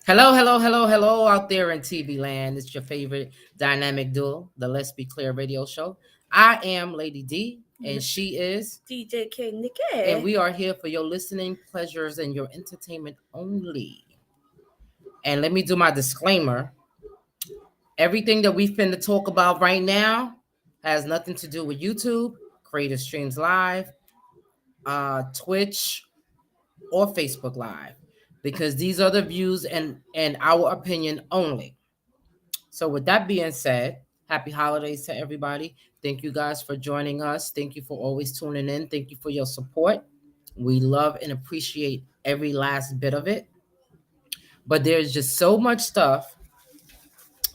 Hello, hello, hello, hello out there in TV land. It's your favorite dynamic duo, the Let's Be Clear radio show. I am Lady D, and she is, DJ and NIKKI. we are here for your listening pleasures and your entertainment only. And let me do my disclaimer. Everything that we finna talk about right now has nothing to do with YouTube, Creator Streams Live, Twitch, or Facebook Live, because these are the views and our opinion only. So, with that being said, happy holidays to everybody. Thank you guys for joining us. Thank you for always tuning in. Thank you for your support. We love and appreciate every last bit of it. But there's just so much stuff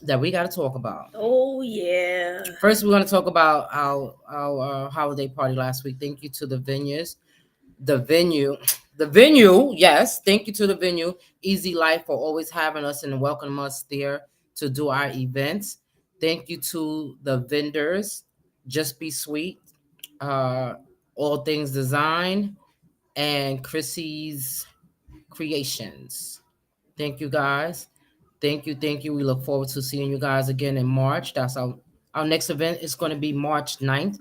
that we got to talk about. Oh yeah. First, we're going to talk about our holiday party last week. Thank you to the venues, the venue, the venue. Yes, thank you to the venue, Easy Life, for always having us and welcoming us there to do our events. Thank you to the vendors, Just Be Sweet, uh, All Things Design, and Chrissy's Creations. Thank you guys. Thank you, thank you. We look forward to seeing you guys again in March. That's our next event is going to be March 9th.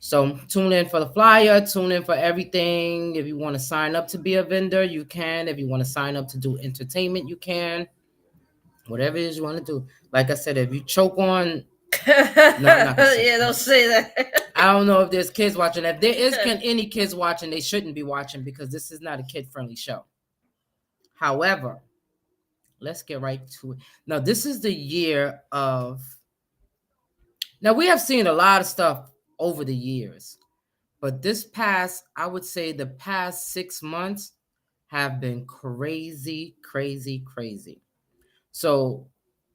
So tune in for the flyer, tune in for everything. If you want to sign up to be a vendor, you can. If you want to sign up to do entertainment, you can. Whatever it is you want to do. Like I said, if you choke on, no, I'm not gonna say. Yeah, don't say that. I don't know if there's kids watching. If there is any kids watching, they shouldn't be watching because this is not a kid-friendly show. However, let's get right to it. Now, this is the year of. Now, we have seen a lot of stuff over the years. But this past, I would say the past 6 months have been crazy, crazy, crazy. So,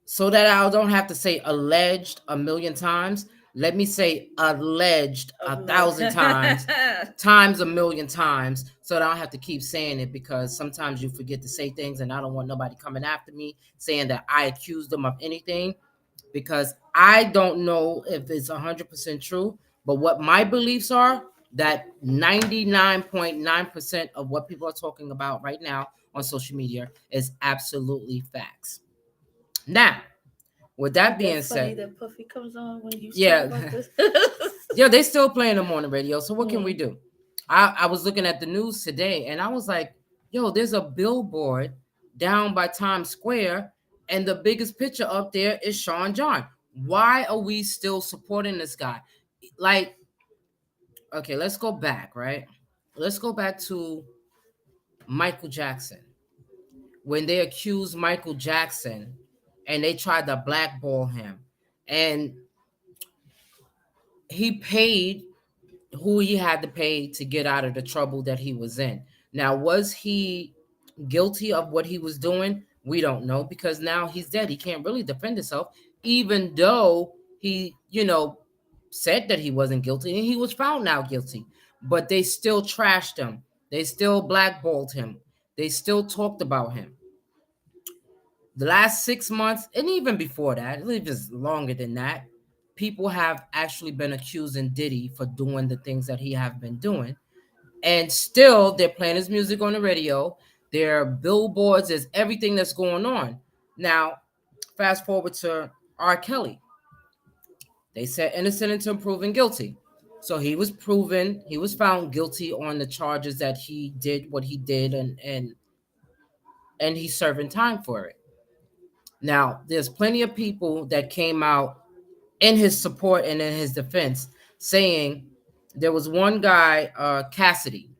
so that I don't have to say alleged a million times, let me say alleged 1,000 times, times a million times, so that I don't have to keep saying it because sometimes you forget to say things, and I don't want nobody coming after me saying that I accused them of anything because I don't know if it's 100% true. But what my beliefs are that 99.9% of what people are talking about right now on social media is absolutely facts. Now, with that being funny said, that Puffy comes on when you talk yeah, about this. yeah, they still playing them on the radio. So what can we do? I was looking at the news today and I was like, yo, there's a billboard down by Times Square, and the biggest picture up there is Sean John. Why are we still supporting this guy? Like, okay, let's go back, right? Let's go back to Michael Jackson. When they accused Michael Jackson and they tried to blackball him, and he paid who he had to pay to get out of the trouble that he was in. Now, was he guilty of what he was doing? We don't know because now he's dead. He can't really defend himself, even though he, said that he wasn't guilty and he was found now guilty. But they still trashed him. They still blackballed him. They still talked about him. The last 6 months, and even before that, even longer than that, people have actually been accusing Diddy for doing the things that he have been doing. And still they're playing his music on the radio. There are billboards, there's everything that's going on. Now, fast forward to R. Kelly. They said innocent until proven guilty. So he was found guilty on the charges that he did what he did, and he's serving time for it. Now, there's plenty of people that came out in his support and in his defense saying there was one guy, Cassidy.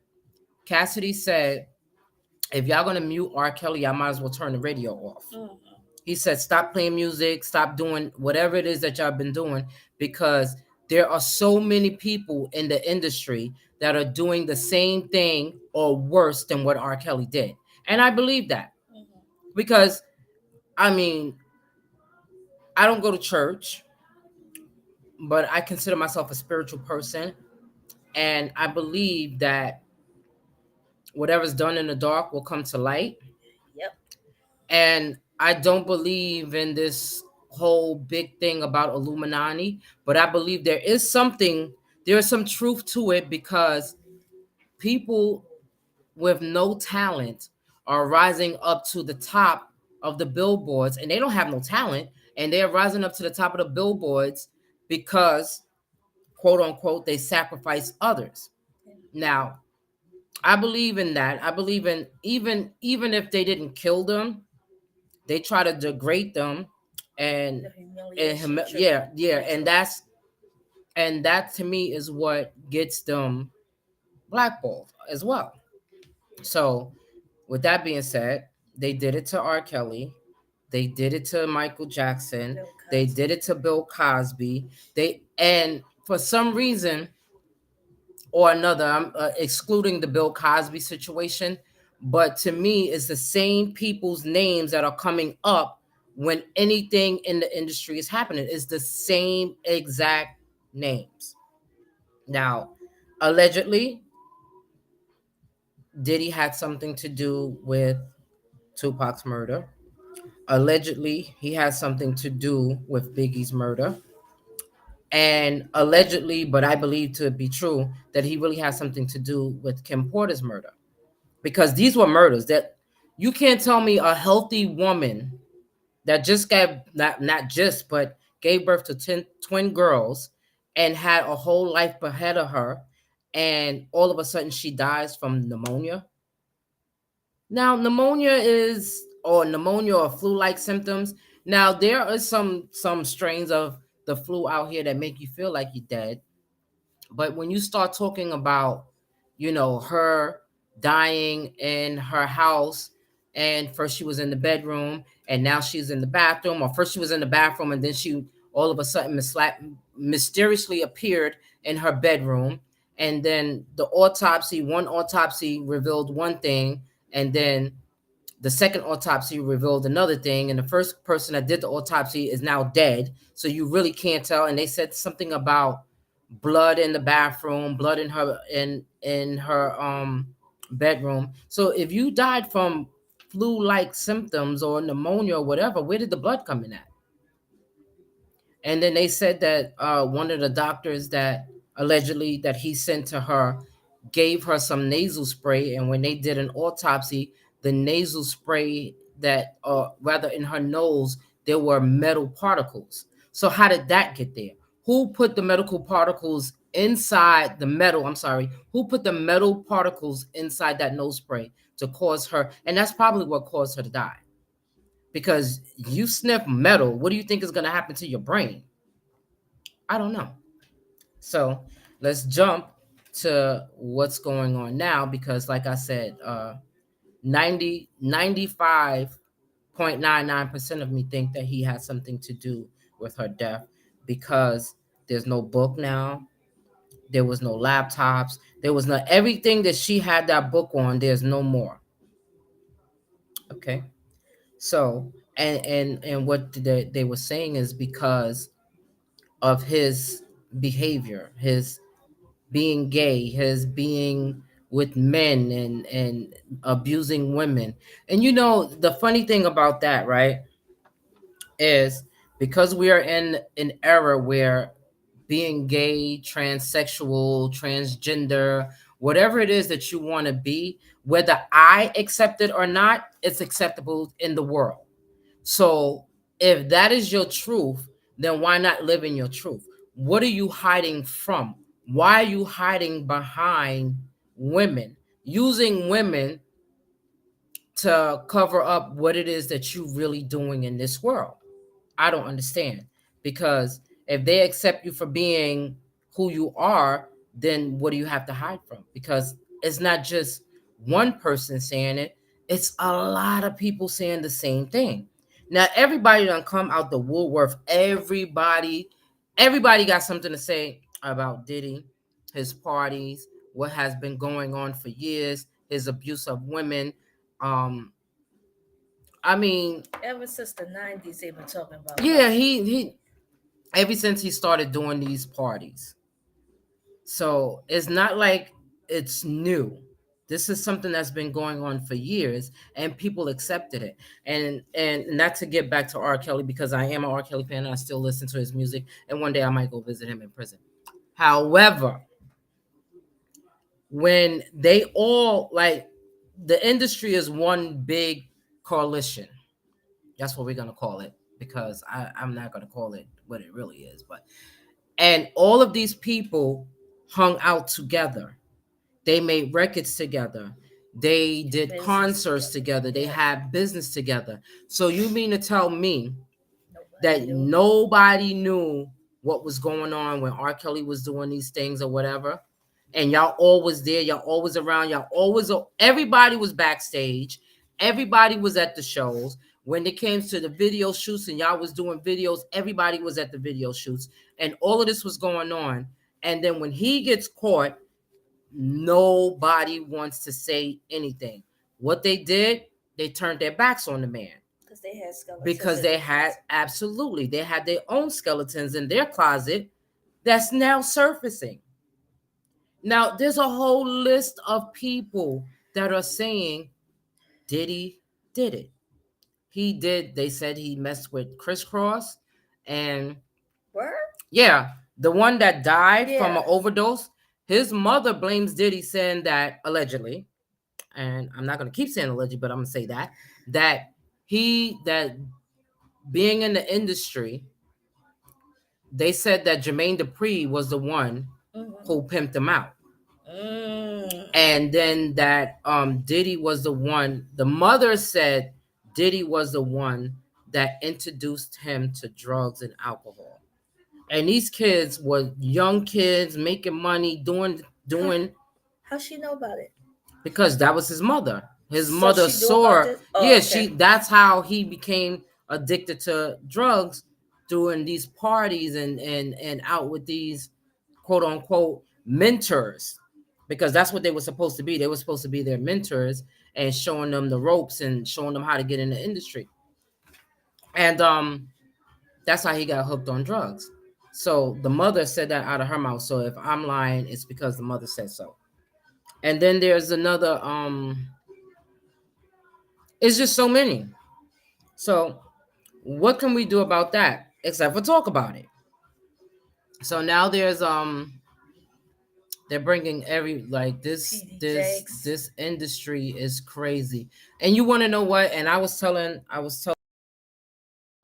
Cassidy said, if y'all gonna mute R. Kelly, I might as well turn the radio off. He said, stop playing music, stop doing whatever it is that y'all been doing, because there are so many people in the industry that are doing the same thing or worse than what R. Kelly did. And I believe that because, I mean, I don't go to church, but I consider myself a spiritual person. And I believe that whatever's done in the dark will come to light. Yep. And I don't believe in this whole big thing about Illuminati, but I believe there is some truth to it because people with no talent are rising up to the top of the billboards, and they don't have no talent, and they're rising up to the top of the billboards because, quote unquote, they sacrifice others. Now, I believe in that. I believe in, even if they didn't kill them, they try to degrade them, and The humiliation yeah, treatment. yeah, That's and that to me is what gets them blackballed as well. So, with that being said, they did it to R. Kelly, they did it to Michael Jackson, Bill they Cosby. did it to Bill Cosby. They, and for some reason or another, I'm excluding the Bill Cosby situation, but to me, it's the same people's names that are coming up when anything in the industry is happening. It's the same exact names. Now, allegedly, Diddy had something to do with Tupac's murder. Allegedly, he has something to do with Biggie's murder. And allegedly, but I believe to be true, that he really has something to do with Kim Porter's murder. Because these were murders that you can't tell me a healthy woman that just gave, not just, but gave birth to 10 twin girls and had a whole life ahead of her, and all of a sudden she dies from pneumonia. Now, pneumonia or flu-like symptoms. Now, there are some strains of the flu out here that make you feel like you're dead. But when you start talking about, her dying in her house, and first she was in the bedroom, and now she's in the bathroom, or first she was in the bathroom, and then she all of a sudden mysteriously appeared in her bedroom, and then one autopsy revealed one thing, and then the second autopsy revealed another thing, and the first person that did the autopsy is now dead. So you really can't tell. And they said something about blood in the bathroom, blood in her bedroom. So if you died from flu-like symptoms or pneumonia or whatever, where did the blood come in at? And then they said that one of the doctors that allegedly that he sent to her gave her some nasal spray, and when they did an autopsy, the nasal spray that, rather in her nose, there were metal particles. So how did that get there? Who put the medical particles inside the metal? I'm sorry. Who put the metal particles inside that nose spray to cause her? And that's probably what caused her to die. Because you sniff metal, what do you think is going to happen to your brain? I don't know. So let's jump to what's going on now, because like I said, 95.99% of me think that he has something to do with her death, because there's no book now, there was no laptops, there was no everything that she had that book on, there's no more. Okay. So and what they were saying is because of his behavior, his being gay, his being with men, and abusing women. And the funny thing about that, right, is because we are in an era where being gay, transsexual, transgender, whatever it is that you want to be, whether I accept it or not, it's acceptable in the world. So if that is your truth, then why not live in your truth? What are you hiding from? Why are you hiding behind women? Using women to cover up what it is that you're really doing in this world. I don't understand. Because if they accept you for being who you are, then what do you have to hide from? Because it's not just one person saying it, it's a lot of people saying the same thing. Now everybody done come out the woodwork. Everybody got something to say about Diddy, his parties, what has been going on for years, his abuse of women. Um, I mean, Ever since the 90s, they've been talking about yeah, that. he ever since he started doing these parties. So it's not like it's new. This is something that's been going on for years, and people accepted it. And not to get back to R. Kelly, because I am an R. Kelly fan and I still listen to his music, and one day I might go visit him in prison. However, when they all like the industry is one big coalition. That's what we're gonna call it, because I'm not gonna call it what it really is. But and all of these people hung out together. They made records together. They did Business concerts together. together. They Yeah. had business together. So you mean to tell me Nobody that knew. nobody knew what was going on when R. Kelly was doing these things or whatever? And y'all always there, y'all always around, y'all always, everybody was backstage, everybody was at the shows. When it came to the video shoots and y'all was doing videos, everybody was at the video shoots, and all of this was going on. And then when he gets caught, nobody wants to say anything. What they did, they turned their backs on the man, Because they had skeletons. because in they their had, closet. absolutely, they had their own skeletons in their closet that's now surfacing. Now there's a whole list of people that are saying Diddy did it. He did. They said he messed with Crisscross, and Word? yeah, the one that died from Yeah. an overdose. His mother blames Diddy, saying that allegedly, and I'm not gonna keep saying allegedly, but I'm gonna say that that being in the industry, they said that Jermaine Dupri was the one who pimped him out. Mm. And then that Diddy was the one, the mother said Diddy was the one that introduced him to drugs and alcohol. And these kids were young kids making money, doing How she know about it? because that was his mother. His So mother she knew about saw, this? Oh, yeah, okay. that's how he became addicted to drugs, doing these parties and out with these quote unquote mentors, because that's what they were supposed to be. They were supposed to be their mentors and showing them the ropes and showing them how to get in the industry. And that's how he got hooked on drugs. So the mother said that out of her mouth. So if I'm lying, it's because the mother said so. And then there's another it's just so many. So what can we do about that except for talk about it? So now there's they're bringing every, like, TD Jakes. this industry is crazy. And you want to know what? And I was telling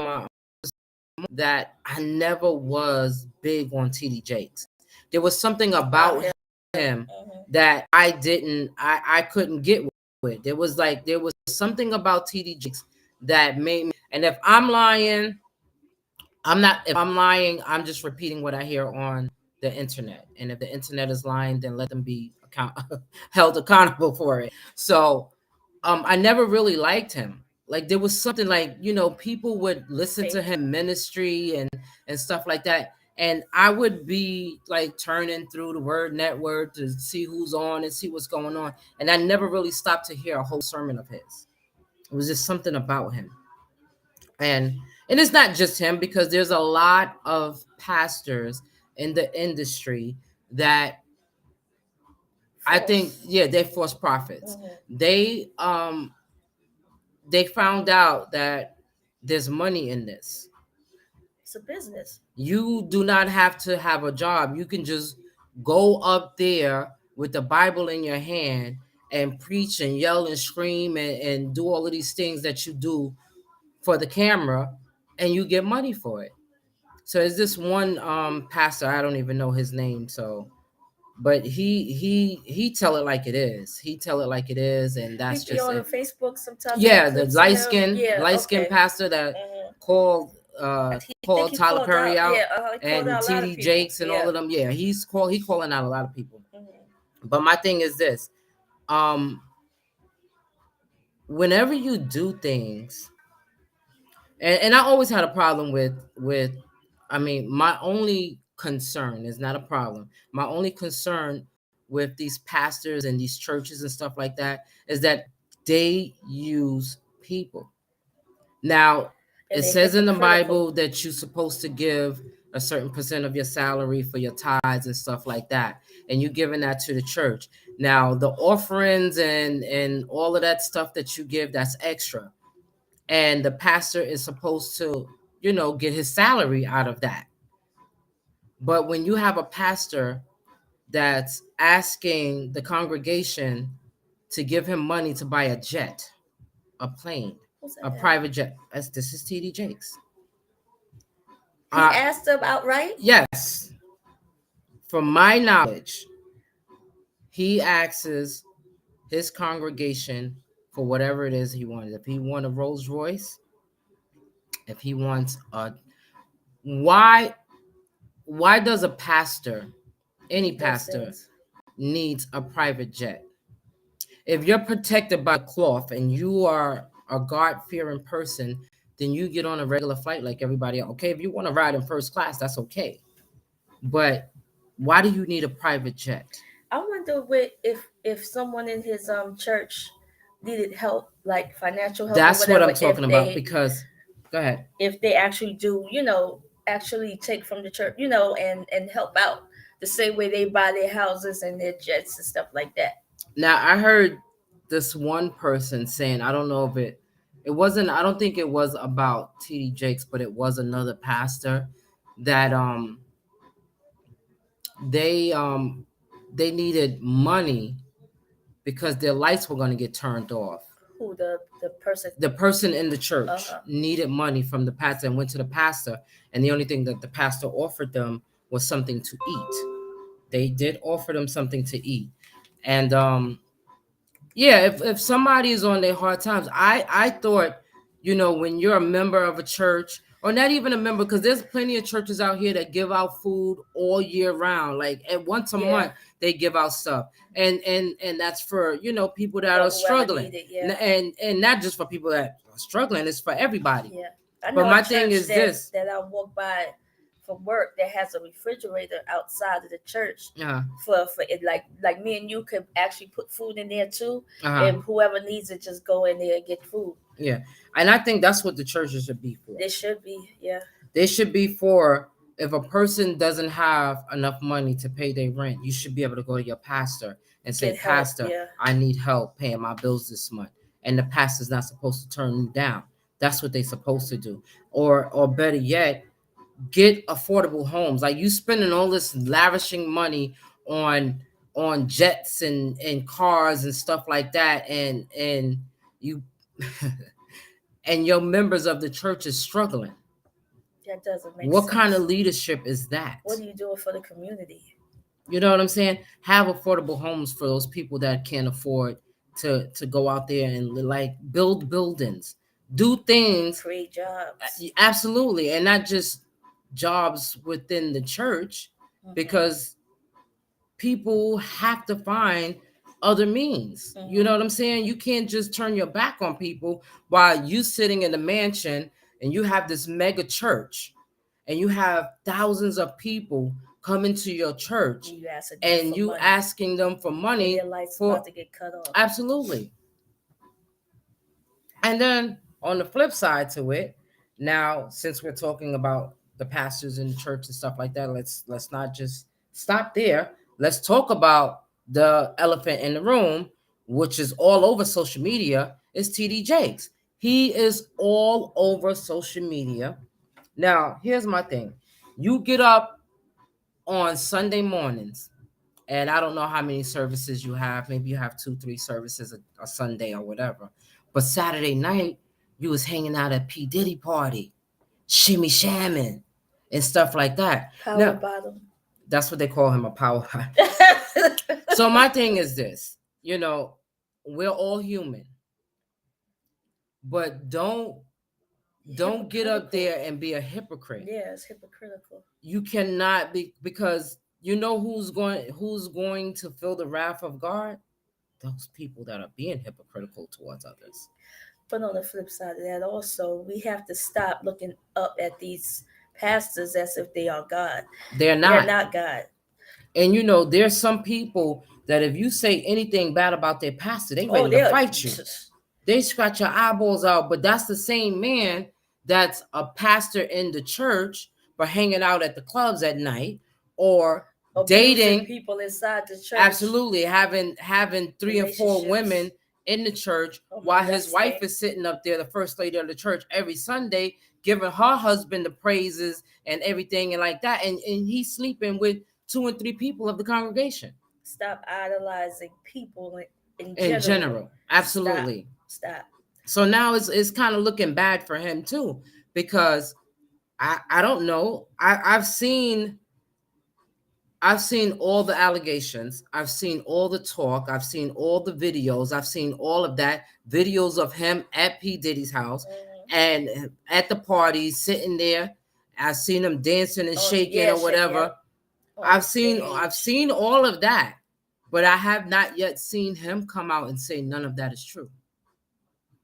my, that I never was big on TD Jakes. There was something about him that I couldn't get with. There was something about TD Jakes that made me, and if I'm lying, I'm not. If I'm lying, I'm just repeating what I hear on the internet. And if the internet is lying, then let them be held accountable for it. So, I never really liked him. Like there was something, like, people would listen to him ministry and stuff like that, and I would be like turning through the Word Network to see who's on and see what's going on, and I never really stopped to hear a whole sermon of his. It was just something about him. And it's not just him, because there's a lot of pastors in the industry that I think, yeah, they're false prophets. They found out that there's money in this. It's a business. You do not have to have a job. You can just go up there with the Bible in your hand and preach and yell and scream and do all of these things that you do for the camera, and you get money for it. So is this one pastor, I don't even know his name, so, but he tell it like it is. He tell it like it is, and that's He be just on it. Facebook sometimes. Yeah, the light skin Okay. pastor that called called He Tyler called Perry out. out, Yeah, he called and out a lot of TD people. Jakes and all of them. Yeah, he calling out a lot of people. Mhm. But my thing is this: um, whenever you do things, and I always had a problem with, I mean, my only concern is not a problem. My only concern with these pastors and these churches and stuff like that is that they use people. Now, And it they says in the hypocritical. Bible that you're supposed to give a certain percent of your salary for your tithes and stuff like that, and you're giving that to the church. Now, the offerings and all of that stuff that you give, that's extra, and the pastor is supposed to, get his salary out of that. But when you have a pastor that's asking the congregation to give him money to buy a jet, a plane, a private jet. This is TD Jakes. He asked them outright? Yes. From my knowledge, he asks his congregation for whatever it is he wanted. If he wants a Rolls Royce, if he wants a why does a pastor, any pastor, needs a private jet? If you're protected by cloth and you are a God-fearing person, then you get on a regular flight like everybody else. Okay, if you want to ride in first class, that's okay. But why do you need a private jet? I wonder if someone in his church needed help, like financial help. That's or whatever, what I'm talking about. Because go ahead. If they actually do, actually take from the church, and help out the same way they buy their houses and their jets and stuff like that. Now I heard this one person saying, I don't know if it wasn't, I don't think it was about TD Jakes, but it was another pastor that they needed money because their lights were going to get turned off. Who, the person? The person in the church needed money from the pastor and went to the pastor, and the only thing that the pastor offered them was something to eat. They did offer them something to eat. And yeah, if somebody is on their hard times, I thought, when you're a member of a church, or not even a member, because there's plenty of churches out here that give out food all year round. Like at once a month they give out stuff, and that's for people that are struggling, and not just for people that are struggling. It's for everybody. Yeah, I know. But my thing is this: that I walk by from work that has a refrigerator outside of the church for it, like me and you could actually put food in there too, and whoever needs it just go in there and get food. Yeah, and I think that's what the churches should be for. They should be, yeah. They should be for, if a person doesn't have enough money to pay their rent, you should be able to go to your pastor and say, Pastor, I need help paying my bills this month. And the pastor's not supposed to turn you down. That's what they're supposed to do. Or better yet, get affordable homes. Like, you spending all this lavishing money on jets and cars and stuff like that, and you and your members of the church is struggling. That doesn't make sense. What kind of leadership is that? What are you doing for the community? You know what I'm saying? Have affordable homes for those people that can't afford to go out there and like build buildings, do things, create jobs. Absolutely, and not just jobs within the church, because people have to find other means. You know what I'm saying? You can't just turn your back on people while you sitting in a mansion and you have this mega church and you have thousands of people coming to your church and you asking them for money. Their lights about to get cut off. Absolutely. And then on the flip side to it, now since we're talking about the pastors in the church and stuff like that, let's not just stop there. Let's talk about the elephant in the room, which is all over social media, is TD Jakes. He is all over social media. Now, here's my thing. You get up on Sunday mornings, and I don't know how many services you have. Maybe you have 2-3 services a Sunday or whatever. But Saturday night, you was hanging out at P. Diddy party, shimmy shamming, and stuff like that. Power bottom. That's what they call him, a power bottom. So my thing is this, we're all human, but don't get up there and be a hypocrite. Yeah, it's hypocritical. You cannot be, because who's going to feel the wrath of God? Those people that are being hypocritical towards others. But on the flip side of that, also, we have to stop looking up at these pastors as if they are God. They're not. They're not God. And there's some people that if you say anything bad about their pastor, they ready to fight you. They scratch your eyeballs out. But that's the same man that's a pastor in the church, but hanging out at the clubs at night, or dating people inside the church. Absolutely, having 3 or 4 women in the church, while his wife is sitting up there, the first lady of the church, every Sunday, giving her husband the praises and everything and like that, and he's sleeping with 2 and 3 people of the congregation. Stop idolizing people in general. Absolutely. Stop. So now it's kind of looking bad for him too, because I don't know. I've seen all the allegations. I've seen all the talk. I've seen all the videos. I've seen all of that. Videos of him at P. Diddy's house and at the party sitting there. I've seen him dancing and shaking or whatever. I've seen all of that. But I have not yet seen him come out and say none of that is true.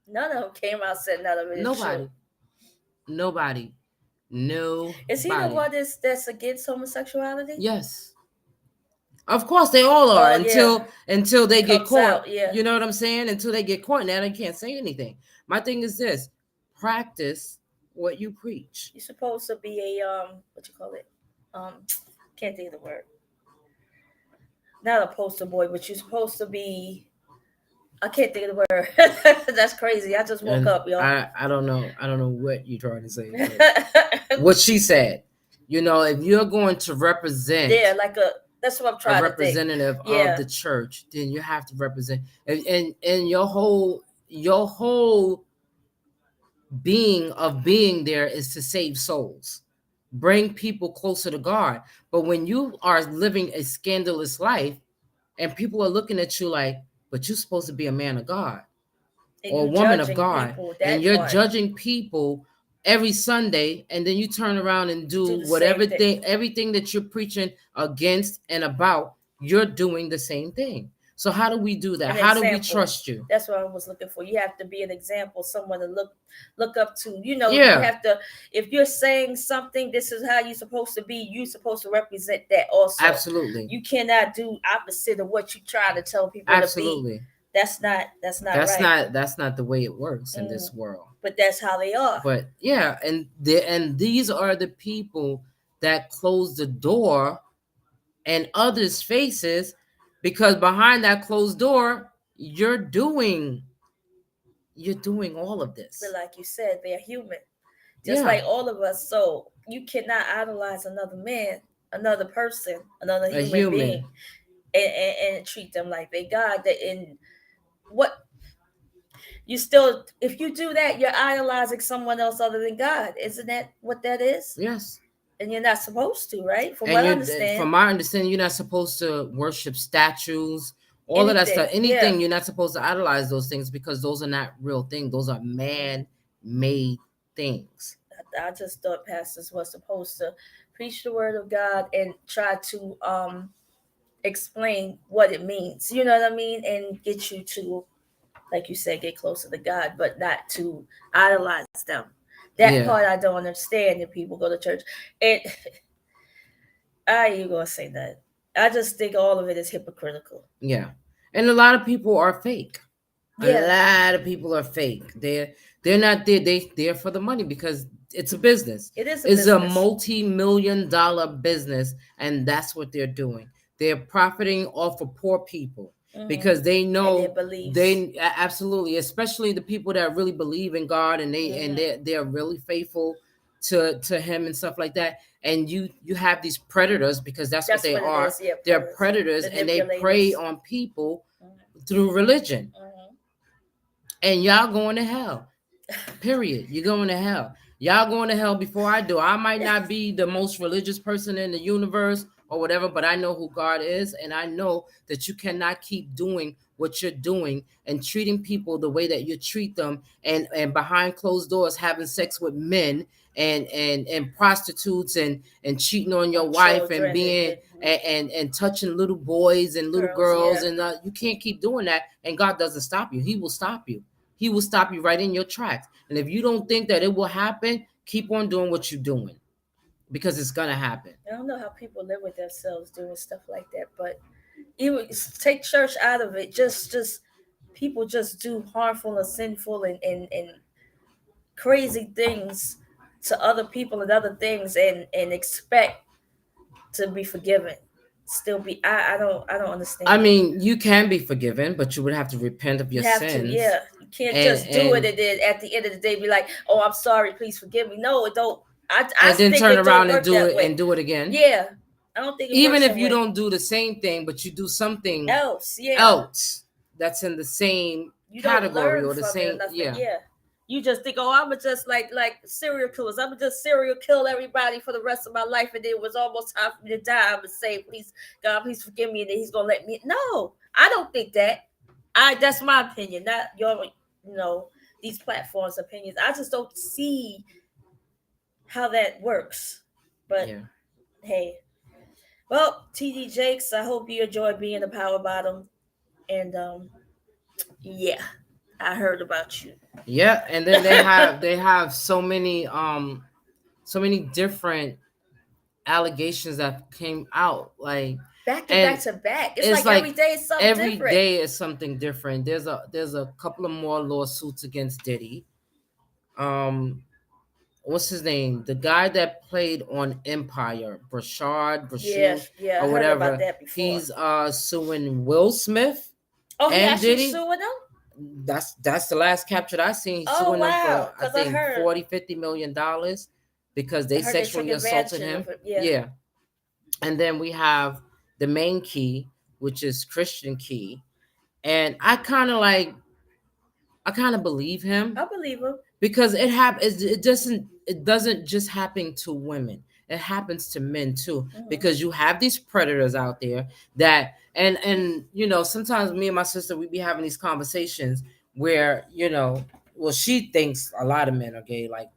None of them came out and said none of it is true. Nobody. No. Is he the one that's against homosexuality? Yes. Of course, they all are until they get caught. Out, You know what I'm saying? Until they get caught, now they can't say anything. My thing is this: practice what you preach. You're supposed to be a what you call it? Can't think of the word. Not a poster boy, but you're supposed to be. I can't think of the word. That's crazy. I just woke up, y'all. I don't know. I don't know what you're trying to say. What she said. You know, if you're going to represent, like that's what I'm trying to think. A representative of the church, then you have to represent, and your whole being there is to save souls, bring people closer to God. But when you are living a scandalous life, and people are looking at you like, but you're supposed to be a man of God or a woman of God, and you're judging people every Sunday, and then you turn around and do whatever everything that you're preaching against and about, you're doing the same thing. So how do we do that? How do we trust you? That's what I was looking for. You have to be an example, someone to look up to. You know, you have to, if you're saying something, this is how you're supposed to be, you're supposed to represent that also. Absolutely. You cannot do opposite of what you try to tell people to be. That's not right. That's not the way it works in this world. But that's how they are. But yeah, and these are the people that close the door in others' faces, because behind that closed door, you're doing all of this. But like you said, they're human, just like all of us. So you cannot idolize another man, another person, another human being, and treat them like they God. What you still, if you do that, you're idolizing someone else other than God. Isn't that what that is? Yes. And you're not supposed to, right? From what I understand. From my understanding, you're not supposed to worship statues, all of that stuff. Anything, you're not supposed to idolize those things, because those are not real things. Those are man-made things. I just thought pastors were supposed to preach the word of God and try to explain what it means. You know what I mean? And get you to, like you said, get closer to God, but not to idolize them. That part I don't understand if people go to church. And I ain't gonna say that. I just think all of it is hypocritical. Yeah. And a lot of people are fake. A lot of people are fake. They're not there. They're there for the money, because it's a business. It's a multi-million-dollar business, and that's what they're doing. They're profiting off of poor people. Because they know they absolutely, especially the people that really believe in God, and they're really faithful to him and stuff like that. And you have these predators, because that's what they are. They're predators, and they prey on people through religion. And y'all going to hell. Period. You're going to hell. Y'all going to hell before I do. I might not be the most religious person in the universe or whatever, but I know who God is, and I know that you cannot keep doing what you're doing and treating people the way that you treat them, and behind closed doors having sex with men and prostitutes and cheating on your wife and being and touching little boys and little girls. And you can't keep doing that, and God doesn't stop you. He will stop you. He will stop you right in your tracks. And if you don't think that it will happen, keep on doing what you're doing, because it's gonna happen. I don't know how people live with themselves doing stuff like that, but even take church out of it. Just people just do harmful and sinful and crazy things to other people and other things, and expect to be forgiven. Still be I don't understand. I mean, you can be forgiven, but you would have to repent of your sins. You can't just do it and then at the end of the day be like, oh, I'm sorry, please forgive me. No, it don't. I then turn around and do it again. Yeah, I don't think even if you don't do the same thing, but you do something else. that's in the same you don't category learn or the from it or same, nothing. yeah. Yeah. You just think, oh, I'ma just like serial killers. I'ma just serial kill everybody for the rest of my life, and it was almost time for me to die. I'ma say, please, God, please forgive me, and then He's gonna let me. No, I don't think that. That's my opinion, not your, you know, these platforms' opinions. I just don't see how that works. But Yeah. hey, well, TD Jakes, I hope you enjoy being a power bottom, and yeah, I heard about you. Yeah, and then they have so many different allegations that came out, like, Back to and back to back. It's it's like every like day is something every different. day is something different. There's a couple of more lawsuits against Diddy. um what's his name, the guy that played on Empire, Yeah, Brashu yeah, I or heard about whatever, that before. he's suing Will Smith Oh, he and actually Diddy. suing them? That's the last capture that I seen. He's Oh suing them for, wow, I because I think, heard 40-50 million because I they heard they took sexually advantage assaulted of him. it. Yeah. Yeah. And then we have the main key, which is Christian Key. And I kind of believe him I believe him. because it doesn't just happen to women. It happens to men too, because you have these predators out there that, and you know, sometimes me and my sister, we be having these conversations where, you know, well, she thinks a lot of men are gay, like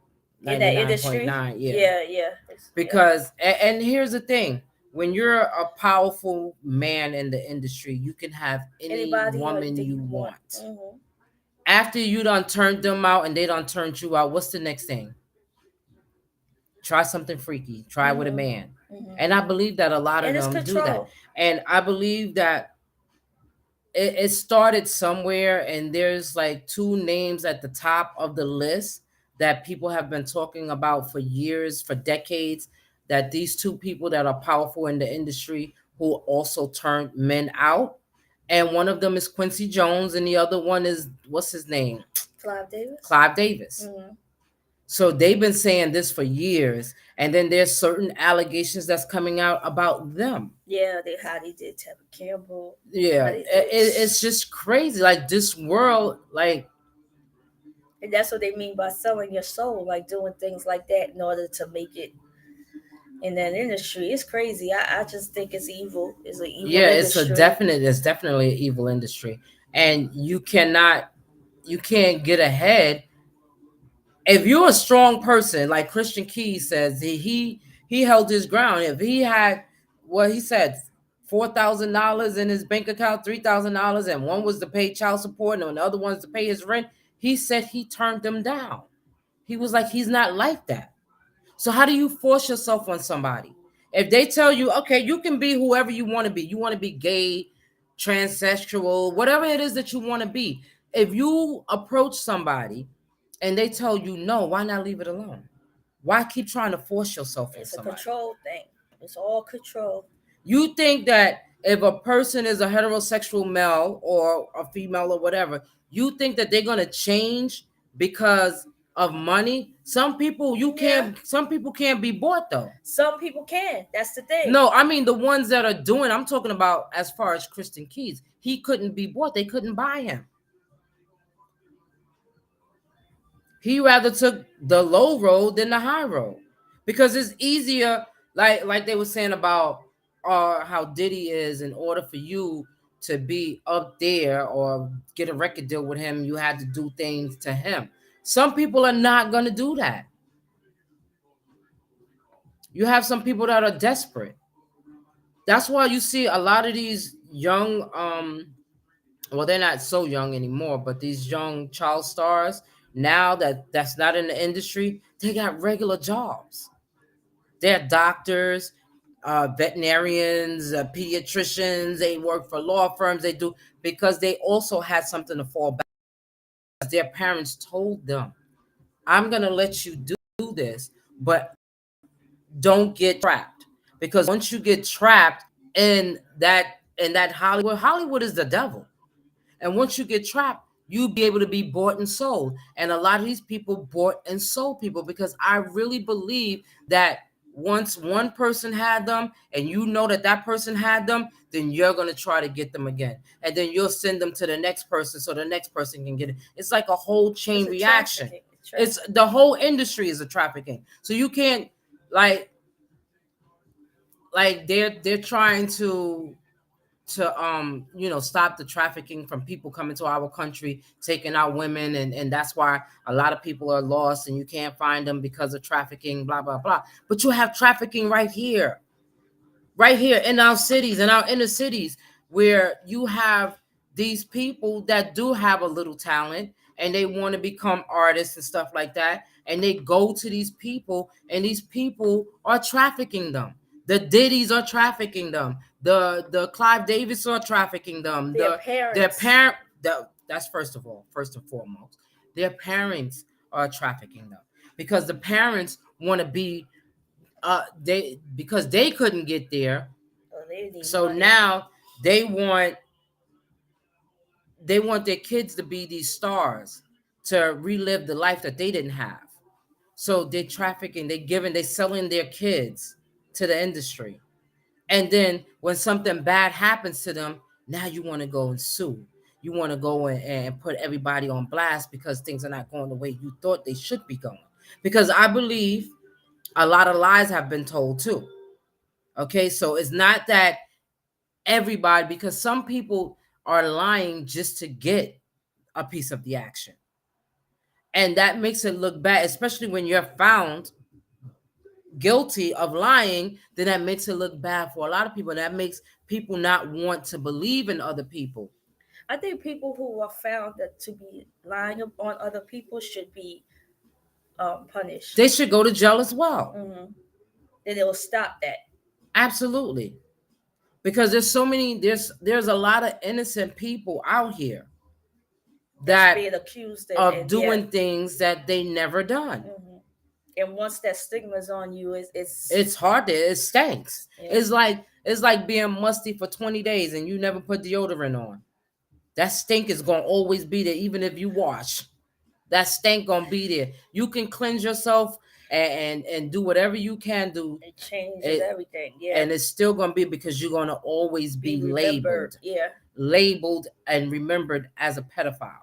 In that industry. 99.9. Yeah. Yeah, yeah. Because and here's the thing, when you're a powerful man in the industry, you can have any Anybody woman that you you want. want. After you done turned them out and they done turned you out, what's the next thing? Try something freaky. Try with a man. And I believe that a lot of And it's them do that. control. And I believe that it started somewhere, and there's like two names at the top of the list that people have been talking about for years, for decades, that these two people that are powerful in the industry who also turned men out. And one of them is Quincy Jones, and the other one is, what's his name? Clive Davis. Clive Davis. So they've been saying this for years, and then there's certain allegations that's coming out about them. Yeah, how they did Tevin Campbell. Yeah, it's just crazy. Like, this world, like, and that's what they mean by selling your soul, like doing things like that in order to make it in that industry. It's crazy. I just think it's evil. It's an evil industry. It's definitely an evil industry, and you can't get ahead if you're a strong person. Like Christian Key says, he held his ground. If he had what he said, $4,000 in his bank account, $3,000, and one was to pay child support and the other one's to pay his rent, he said he turned them down. He was like, he's not like that. So how do you force yourself on somebody? If they tell you, okay, you can be whoever you want to be. You want to be gay, transsexual, whatever it is that you want to be. If you approach somebody and they tell you no, why not leave it alone? Why keep trying to force yourself on somebody? It's a control thing. It's all control. You think that if a person is a heterosexual male or a female or whatever, you think that they're going to change because of money? Some people some people can't be bought though. Some people can. That's the thing. No, I mean the ones that are doing, I'm talking about as far as Christian Keys. He couldn't be bought. They couldn't buy him. He rather took the low road than the high road, because it's easier, like they were saying about how Diddy is. In order for you to be up there or get a record deal with him, you had to do things to him. Some people are not going to do that. You have some people that are desperate. That's why you see a lot of these young, well, they're not so young anymore, but these young child stars, now that's not in the industry, they got regular jobs. They're doctors, veterinarians, pediatricians. They work for law firms. They do, because they also had something to fall back. Their parents told them, I'm going to let you do this, but don't get trapped. Because once you get trapped in that Hollywood is the devil. And once you get trapped, you'll be able to be bought and sold. And a lot of these people bought and sold people, because I really believe that once one person had them and you know that that person had them, then you're going to try to get them again, and then you'll send them to the next person so the next person can get it. It's like a whole chain reaction. It's the whole industry is a trafficking. So you can't, like they're trying to stop the trafficking from people coming to our country, taking out women, and that's why a lot of people are lost and you can't find them because of trafficking, blah blah blah. But you have trafficking right here in our cities, in our inner cities, where you have these people that do have a little talent and they want to become artists and stuff like that, and they go to these people and these people are trafficking them. The Diddy's are trafficking them. The Clive Davis are trafficking them. Their parent. That's first and foremost, their parents are trafficking them because the parents want to be they because they couldn't get there. So money. Now they want their kids to be these stars, to relive the life that they didn't have. So they're trafficking, they're selling their kids to the industry. And then when something bad happens to them, now you want to go and sue. You want to go and put everybody on blast because things are not going the way you thought they should be going. Because I believe a lot of lies have been told too. Okay, so it's not that everybody, because some people are lying just to get a piece of the action. And that makes it look bad, especially when you're found guilty of lying, then that makes it look bad for a lot of people. That makes people not want to believe in other people. I think people who are found to be lying on other people should be punished. They should go to jail as well. Mm-hmm. Then it will stop that. Absolutely. Because there's a lot of innocent people out here that being accused of doing things that they never done. Mm-hmm. And once that stigma is on you, it's hard it stinks. Yeah. It's like being musty for 20 days and you never put deodorant on. That stink is gonna always be there, even if you wash. That stink gonna be there. You can cleanse yourself and do whatever you can do. It changes everything, yeah. And it's still gonna be, because you're gonna always be labeled. Yeah. Labeled and remembered as a pedophile.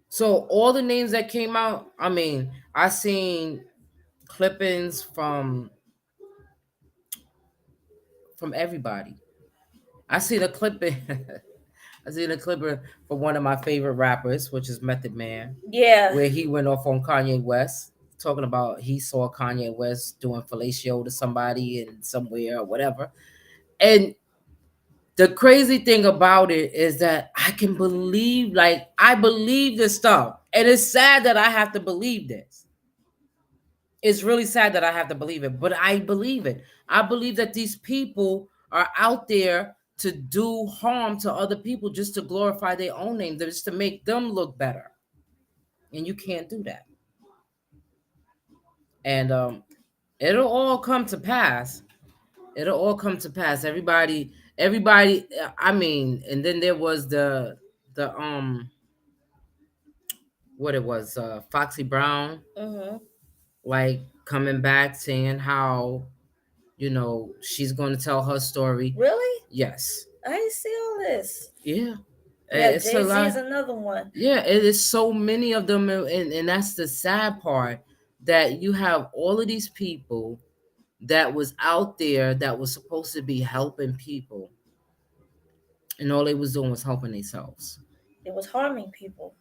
So all the names that came out, I mean, I seen clippings from everybody. I seen a clipping. I seen a clipping for one of my favorite rappers, which is Method Man. Yeah. Where he went off on Kanye West, talking about he saw Kanye West doing fellatio to somebody in somewhere or whatever. And the crazy thing about it is that I believe this stuff. And it's sad that I have to believe this. It's really sad that I have to believe it, but I believe it. I believe that these people are out there to do harm to other people just to glorify their own name, just to make them look better. And you can't do that. And it'll all come to pass. It'll all come to pass. Everybody, I mean, and then there was the what it was, Foxy Brown, like coming back saying how, she's going to tell her story. Really? Yes. I didn't see all this. Yeah. Yeah, Jay-Z is another one. Yeah, it is so many of them, and that's the sad part, that you have all of these people that was out there that was supposed to be helping people, and all they was doing was helping themselves. It was harming people.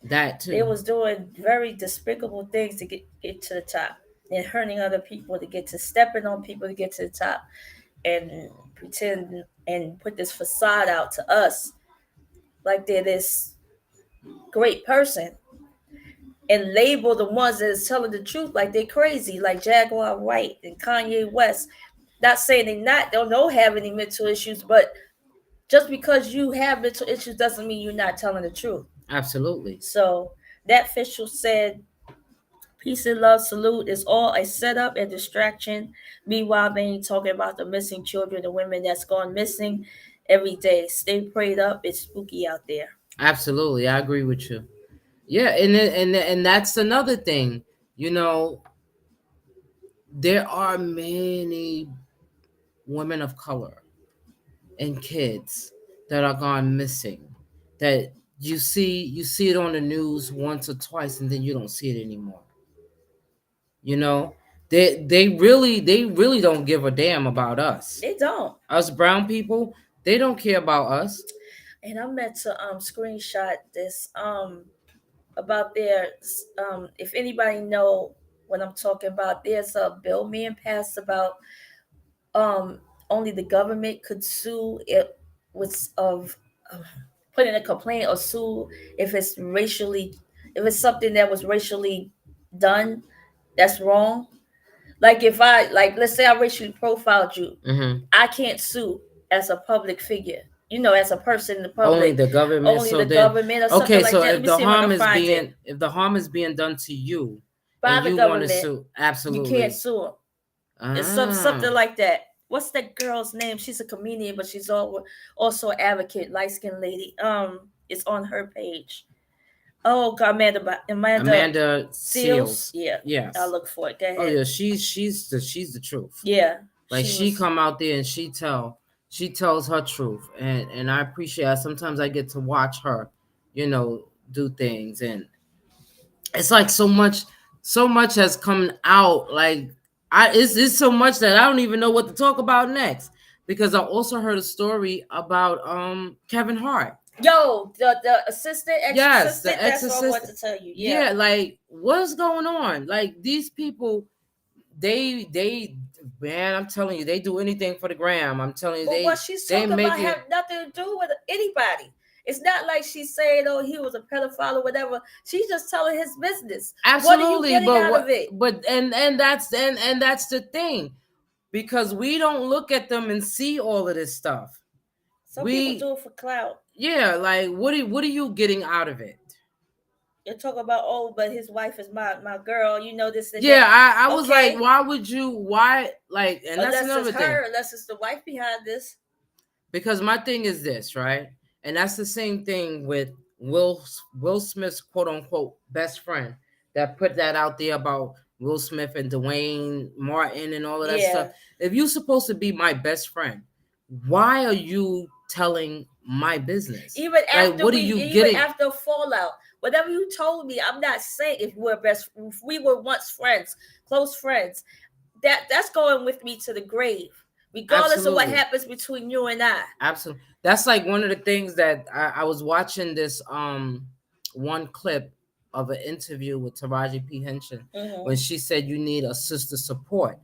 That too. They was doing very despicable things to get to the top, and hurting other people to get to, stepping on people to get to the top, and pretend and put this facade out to us like they're this great person, and label the ones that is telling the truth like they crazy, like Jaguar Wright and Kanye West. Not saying they don't have any mental issues, but just because you have mental issues doesn't mean you're not telling the truth. Absolutely. So that official said, "Peace and love, salute is all a setup and distraction." Meanwhile, they ain't talking about the missing children, the women that's gone missing every day. Stay prayed up. It's spooky out there. Absolutely, I agree with you. Yeah, and that's another thing. there are many women of color and kids that are gone missing, that you see it on the news once or twice and then you don't see it anymore. You know, they really don't give a damn about us. They don't. Us brown people, they don't care about us. And I meant to screenshot this about their if anybody know what I'm talking about. There's a bill being passed about um only the government could sue it with of put in a complaint or sue if it's racially, if it's something that was racially done that's wrong. Like if I, like, let's say I racially profiled you, I can't sue as a public figure. You know, as a person in the public. Only the government. Only So the then, government or okay. something like So that. Let if me the see if I harm can is find being, it. if the harm is being done to you, By and the you want to government, sue, you absolutely, can't sue them. It's something like that. What's that girl's name? She's a comedian, but she's also an advocate, light skinned lady. It's on her page. Oh God, Amanda Seals. Seals. Yeah, Yes. I'll look for it. Go ahead. Oh yeah, she's the truth. Yeah, Like she come out there and she tells her truth, and I appreciate it. Sometimes I get to watch her, do things, and it's like so much has come out. Like it's so much that I don't even know what to talk about next, because I also heard a story about Kevin Hart. Yo, the assistant, Yes, ex-assistant. the That's what I want ex-assistant. to tell you. Yeah, like what's going on? Like these people, they man, I'm telling you, they do anything for the gram. I'm telling you, But what she's talking about have nothing to do with anybody. It's not like she's saying, "Oh, he was a pedophile" or whatever. She's just telling his business. Absolutely, what are you getting out of it? But and that's the thing, because we don't look at them and see all of this stuff. Some people do it for clout. Yeah, like what are you getting out of it? You're talking about, oh, but his wife is my girl. You know this. And yeah, that. I was like, why would you? Why like? And unless that's another it's thing. her, unless it's the wife behind this. Because my thing is this, right? And that's the same thing with Will Smith's quote unquote best friend that put that out there about Will Smith and Dwayne Martin and all of that stuff. If you're supposed to be my best friend, why are you telling my business? Even after like, what are you getting? After fallout, whatever you told me, I'm not saying if we were once friends, close friends, that's going with me to the grave, regardless Absolutely. Of what happens between you and I. Absolutely. That's like one of the things that I was watching this one clip of an interview with Taraji P. Henson, when she said you need a sister support.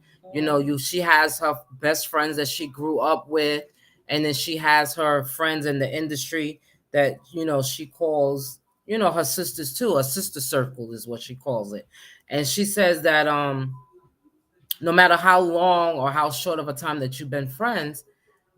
She has her best friends that she grew up with, and then she has her friends in the industry that she calls her sisters too. A sister circle is what she calls it. And she says that no matter how long or how short of a time that you've been friends,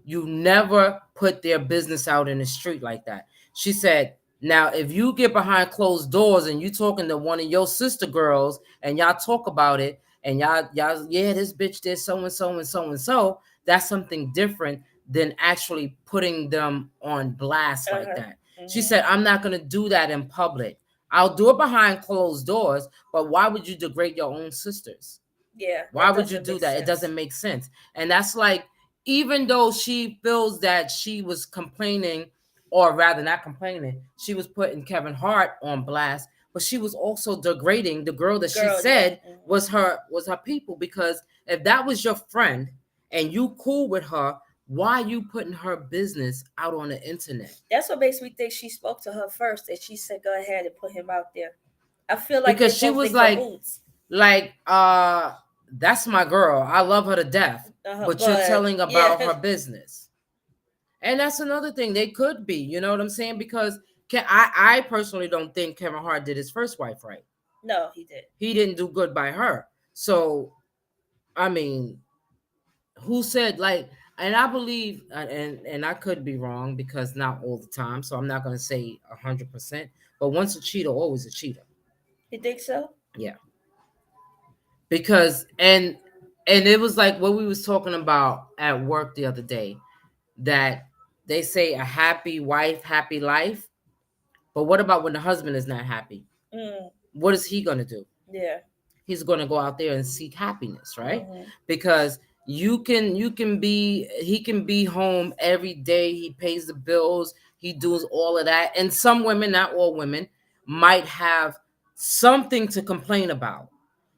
you never put their business out in the street like that. She said, now, if you get behind closed doors and you talking to one of your sister girls and y'all talk about it and y'all, yeah, this bitch did so and so and so and so, that's something different than actually putting them on blast like that. She said, I'm not going to do that in public. I'll do it behind closed doors, but why would you degrade your own sisters? Yeah. Why would you do that? It doesn't make sense. And that's like, even though she feels that she was complaining, or rather not complaining, she was putting Kevin Hart on blast, but she was also degrading the girl that she said was her people. Because if that was your friend and you cool with her, why are you putting her business out on the internet? That's what makes me think she spoke to her first, and she said, "Go ahead and put him out there." I feel like because she was like, that's my girl. I love her to death. But you're telling about her business. And that's another thing. They could be, you know what I'm saying? Because I personally don't think Kevin Hart did his first wife right. No, he did. He didn't do good by her. So, I mean, who said, like, and I believe, and I could be wrong because not all the time, so I'm not going to say 100%, but once a cheater, always a cheater. You think so? Yeah. Because and it was like what we was talking about at work the other day, that they say a happy wife, happy life. But what about when the husband is not happy? What is he gonna do? Yeah. he's going to go out there and seek happiness, right? Because he can be home every day, he pays the bills, he does all of that. And some women, not all women, might have something to complain about.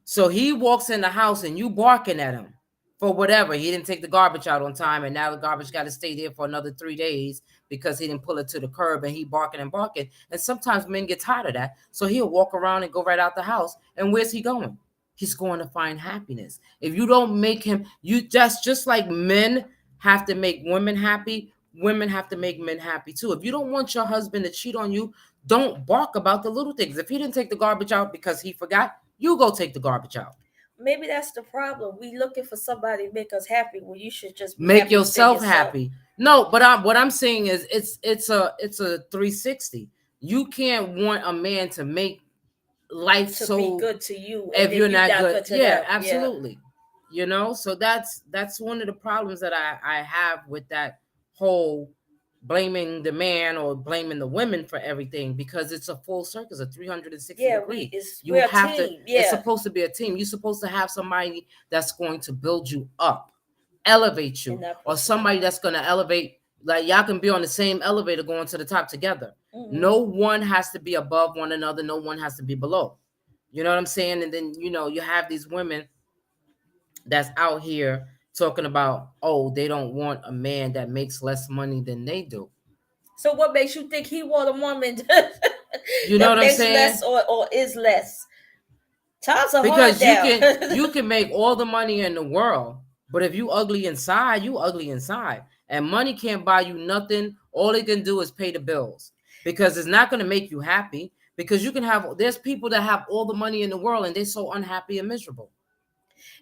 So he walks in the house and you barking at him for whatever. He didn't take the garbage out on time, and now the garbage got to stay there for another 3 days because he didn't pull it to the curb, and he barking and barking. And sometimes men get tired of that. So he'll walk around and go right out the house. And where's he going? He's going to find happiness. If you don't make him, you just like men have to make women happy, women have to make men happy too. If you don't want your husband to cheat on you, don't bark about the little things. If he didn't take the garbage out because he forgot, you go take the garbage out. Maybe that's the problem. We looking for somebody to make us happy when you should just make yourself happy. No, but what I'm saying is it's a 360. You can't want a man to make life to so be good to you if you're not good. Yeah, absolutely. Yeah. You know, so that's one of the problems that I have with that whole blaming the man or blaming the women for everything, because it's a full circle, it's a 360 degree. We're a team. It's supposed to be a team. You're supposed to have somebody that's going to build you up, elevate you, or somebody that's going to elevate. Like, y'all can be on the same elevator going to the top together. No one has to be above one another. No one has to be below. You know what I'm saying? And then, you know, you have these women that's out here talking about, oh, they don't want a man that makes less money than they do. So what makes you think he want a woman you know what I'm saying? Less or is less? Times are because hard you can make all the money in the world, but if you ugly inside, you ugly inside. And money can't buy you nothing. All it can do is pay the bills, because it's not going to make you happy. Because there's people that have all the money in the world and they're so unhappy and miserable.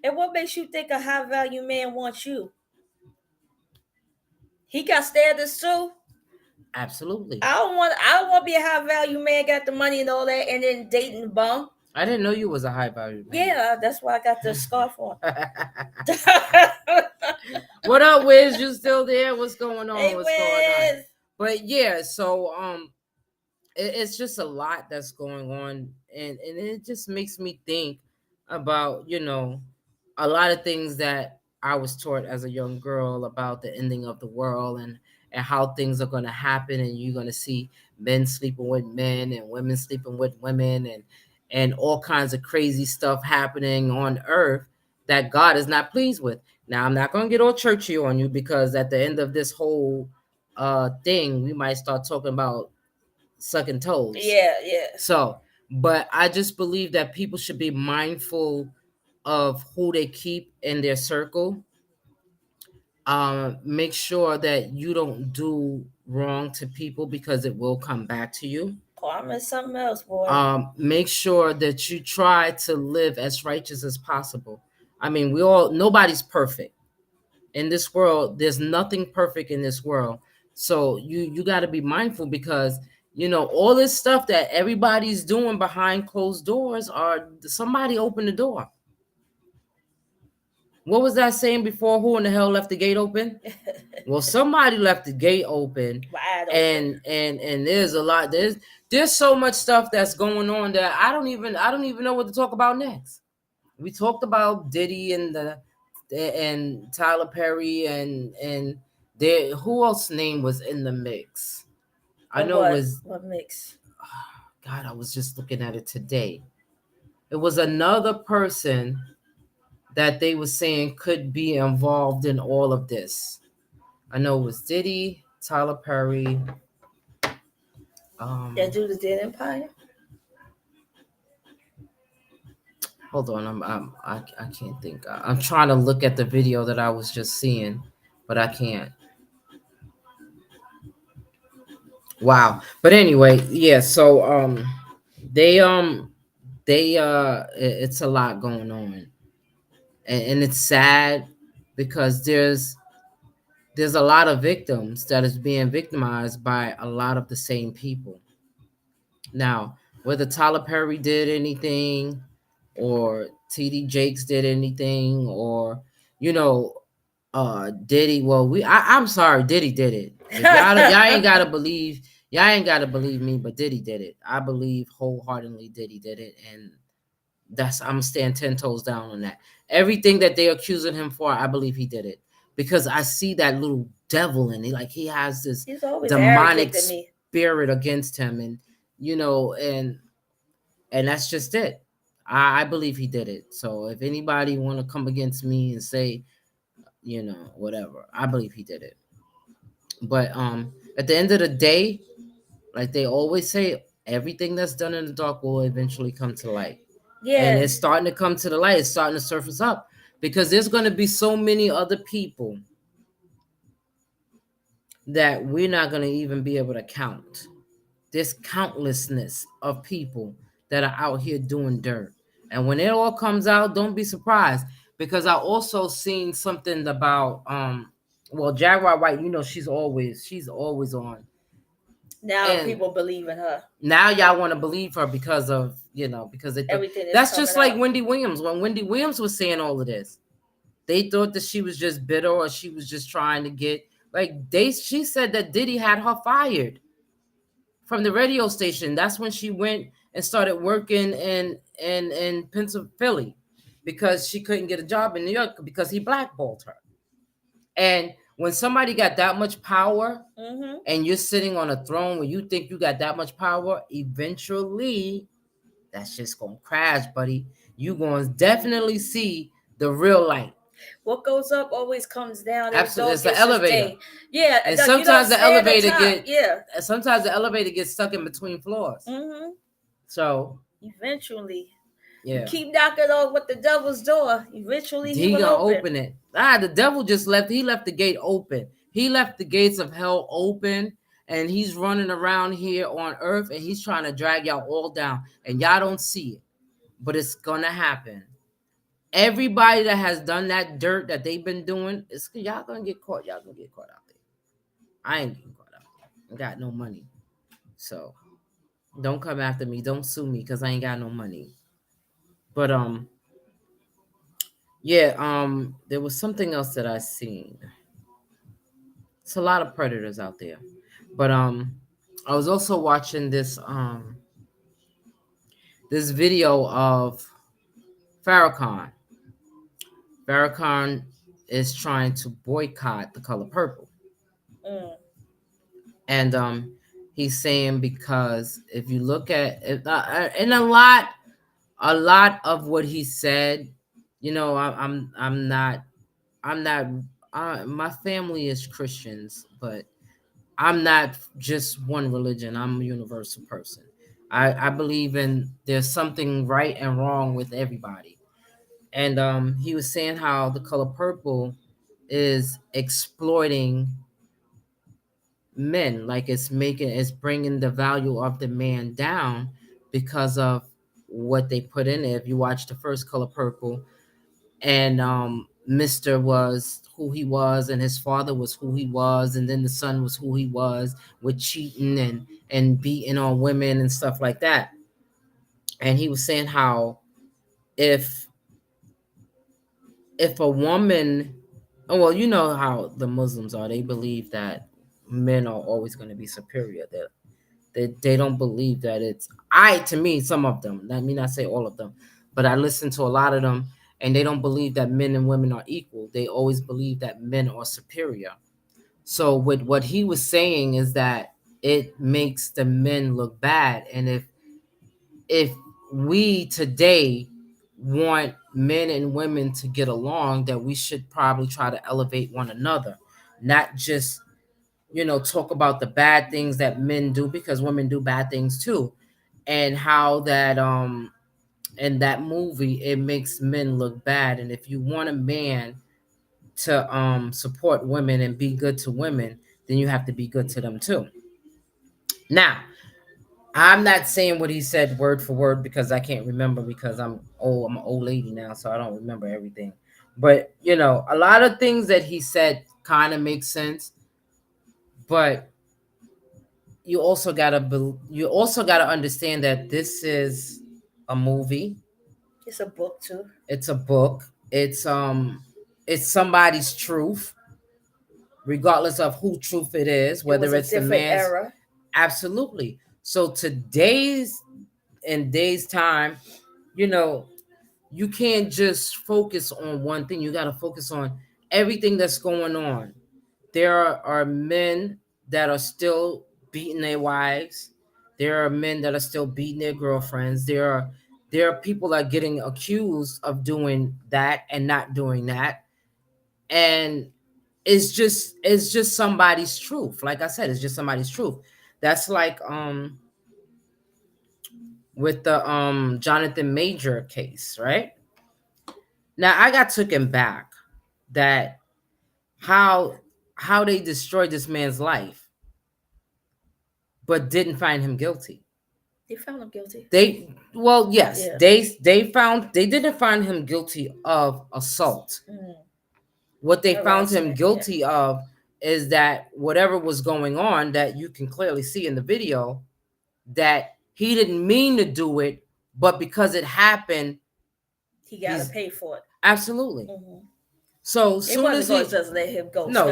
And what makes you think a high value man wants you? He got standards too. Absolutely. I don't want to be a high value man, got the money and all that, and then dating the bum. I didn't know you was a high value man. Yeah, that's why I got the scarf on. What up, Wiz? You still there? What's going on? Hey, What's going on? But yeah, so it's just a lot that's going on, and it just makes me think about, you know, a lot of things that I was taught as a young girl about the ending of the world and how things are going to happen, and you're going to see men sleeping with men and women sleeping with women and all kinds of crazy stuff happening on earth that God is not pleased with. Now, I'm not going to get all churchy on you, because at the end of this whole thing, we might start talking about sucking toes. Yeah. So, but I just believe that people should be mindful of who they keep in their circle. Make sure that you don't do wrong to people, because it will come back to you. Karma is something else, boy. Make sure that you try to live as righteous as possible. I mean, nobody's perfect in this world. There's nothing perfect in this world. So you got to be mindful, because, you know, all this stuff that everybody's doing behind closed doors, or somebody opened the door. What was that saying before? Who in the hell left the gate open? Well, somebody left the gate open. Wide open. And there's a lot. There's so much stuff that's going on that I don't even know what to talk about next. We talked about Diddy and Tyler Perry and there, who else name was in the mix? I know it was what mix? God, I was just looking at it today. It was another person that they were saying could be involved in all of this. I know it was Diddy, Tyler Perry. That do the Dead Empire. Hold on, I can't think. I'm trying to look at the video that I was just seeing, but I can't. Wow. But anyway, yeah. So it's a lot going on, and it's sad, because there's a lot of victims that is being victimized by a lot of the same people. Now, whether Tyler Perry did anything, or TD Jakes did anything, or, you know, Diddy, well, I'm sorry, Diddy did it. Y'all ain't gotta believe me, but Diddy did it. I believe wholeheartedly Diddy did it, and I'm staying 10 toes down on that. Everything that they're accusing him for, I believe he did it, because I see that little devil in it. Like he has this He's always demonic arrogant to me. spirit against him, and and that's just it. I believe he did it. So if anybody want to come against me and say, whatever, I believe he did it. But at the end of the day, like they always say, everything that's done in the dark will eventually come to light. Yeah. And it's starting to come to the light. It's starting to surface up, because there's going to be so many other people that we're not going to even be able to count. There's countlessness of people that are out here doing dirt. And when it all comes out, don't be surprised, because I also seen something about Jaguar White, she's always on. Now and people believe in her. Now y'all want to believe her because of, because everything. That's just like Wendy Williams. When Wendy Williams was saying all of this, they thought that she was just bitter, or she was just trying to get, she said that Diddy had her fired from the radio station. That's when she went and started working in Pennsylvania, because she couldn't get a job in New York because he blackballed her. And when somebody got that much power, and you're sitting on a throne where you think you got that much power, eventually that's just gonna crash, buddy. You gonna definitely see the real light. What goes up always comes down. Absolutely, it's the elevator. Yeah, and sometimes the elevator sometimes the elevator gets stuck in between floors. So eventually, you keep knocking on what the devil's door. Eventually, he gonna open it. The devil just left. He left the gate open. He left the gates of hell open, and he's running around here on earth, and he's trying to drag y'all all down, and y'all don't see it, but it's gonna happen. Everybody that has done that dirt that they've been doing, y'all gonna get caught. Y'all gonna get caught out there. I ain't getting caught out there. I got no money, so don't come after me. Don't sue me, because I ain't got no money. But there was something else that I seen. It's a lot of predators out there. But I was also watching this video of Farrakhan. Farrakhan is trying to boycott the color purple. And he's saying, because if you look at it, and a lot of what he said, I'm not my family is Christians, but I'm not just one religion. I'm a universal person. I believe in there's something right and wrong with everybody. And he was saying how the color purple is exploiting men, like it's bringing the value of the man down because of what they put in it. If you watch the first Color Purple, and Mr. was who he was, and his father was who he was, and then the son was who he was, with cheating and beating on women and stuff like that. And he was saying how if a woman, well, you know how the Muslims are, they believe that men are always going to be superior. That they don't believe that to me, some of them, let me not say all of them, but I listen to a lot of them, and they don't believe that men and women are equal. They always believe that men are superior. So with what he was saying is that it makes the men look bad. And if we today want men and women to get along, that we should probably try to elevate one another, not just talk about the bad things that men do, because women do bad things too. And how that in that movie, it makes men look bad. And if you want a man to support women and be good to women, then you have to be good to them too. Now, I'm not saying what he said word for word, because I can't remember, because I'm old. I'm an old lady now, so I don't remember everything. But a lot of things that he said kind of make sense. But you also gotta understand that this is a movie. It's a book too. It's a book. It's somebody's truth, regardless of who truth it is, whether it's the man's era. Absolutely. So in days time, you can't just focus on one thing. You got to focus on everything that's going on. There are men that are still beating their wives. There are men that are still beating their girlfriends. There are people that are getting accused of doing that and not doing that. And it's just somebody's truth. Like I said, it's just somebody's truth. That's like with the Jonathan Major case, right? Now I got taken back that how how they destroyed this man's life but didn't find him guilty. They found him guilty. Yes, Yeah. they didn't find him guilty of assault. What they found him Harassment, guilty of is that whatever was going on, that you can clearly see in the video, that he didn't mean to do it, but because it happened, he got to pay for it. Absolutely. So it wasn't going to just let him go. No.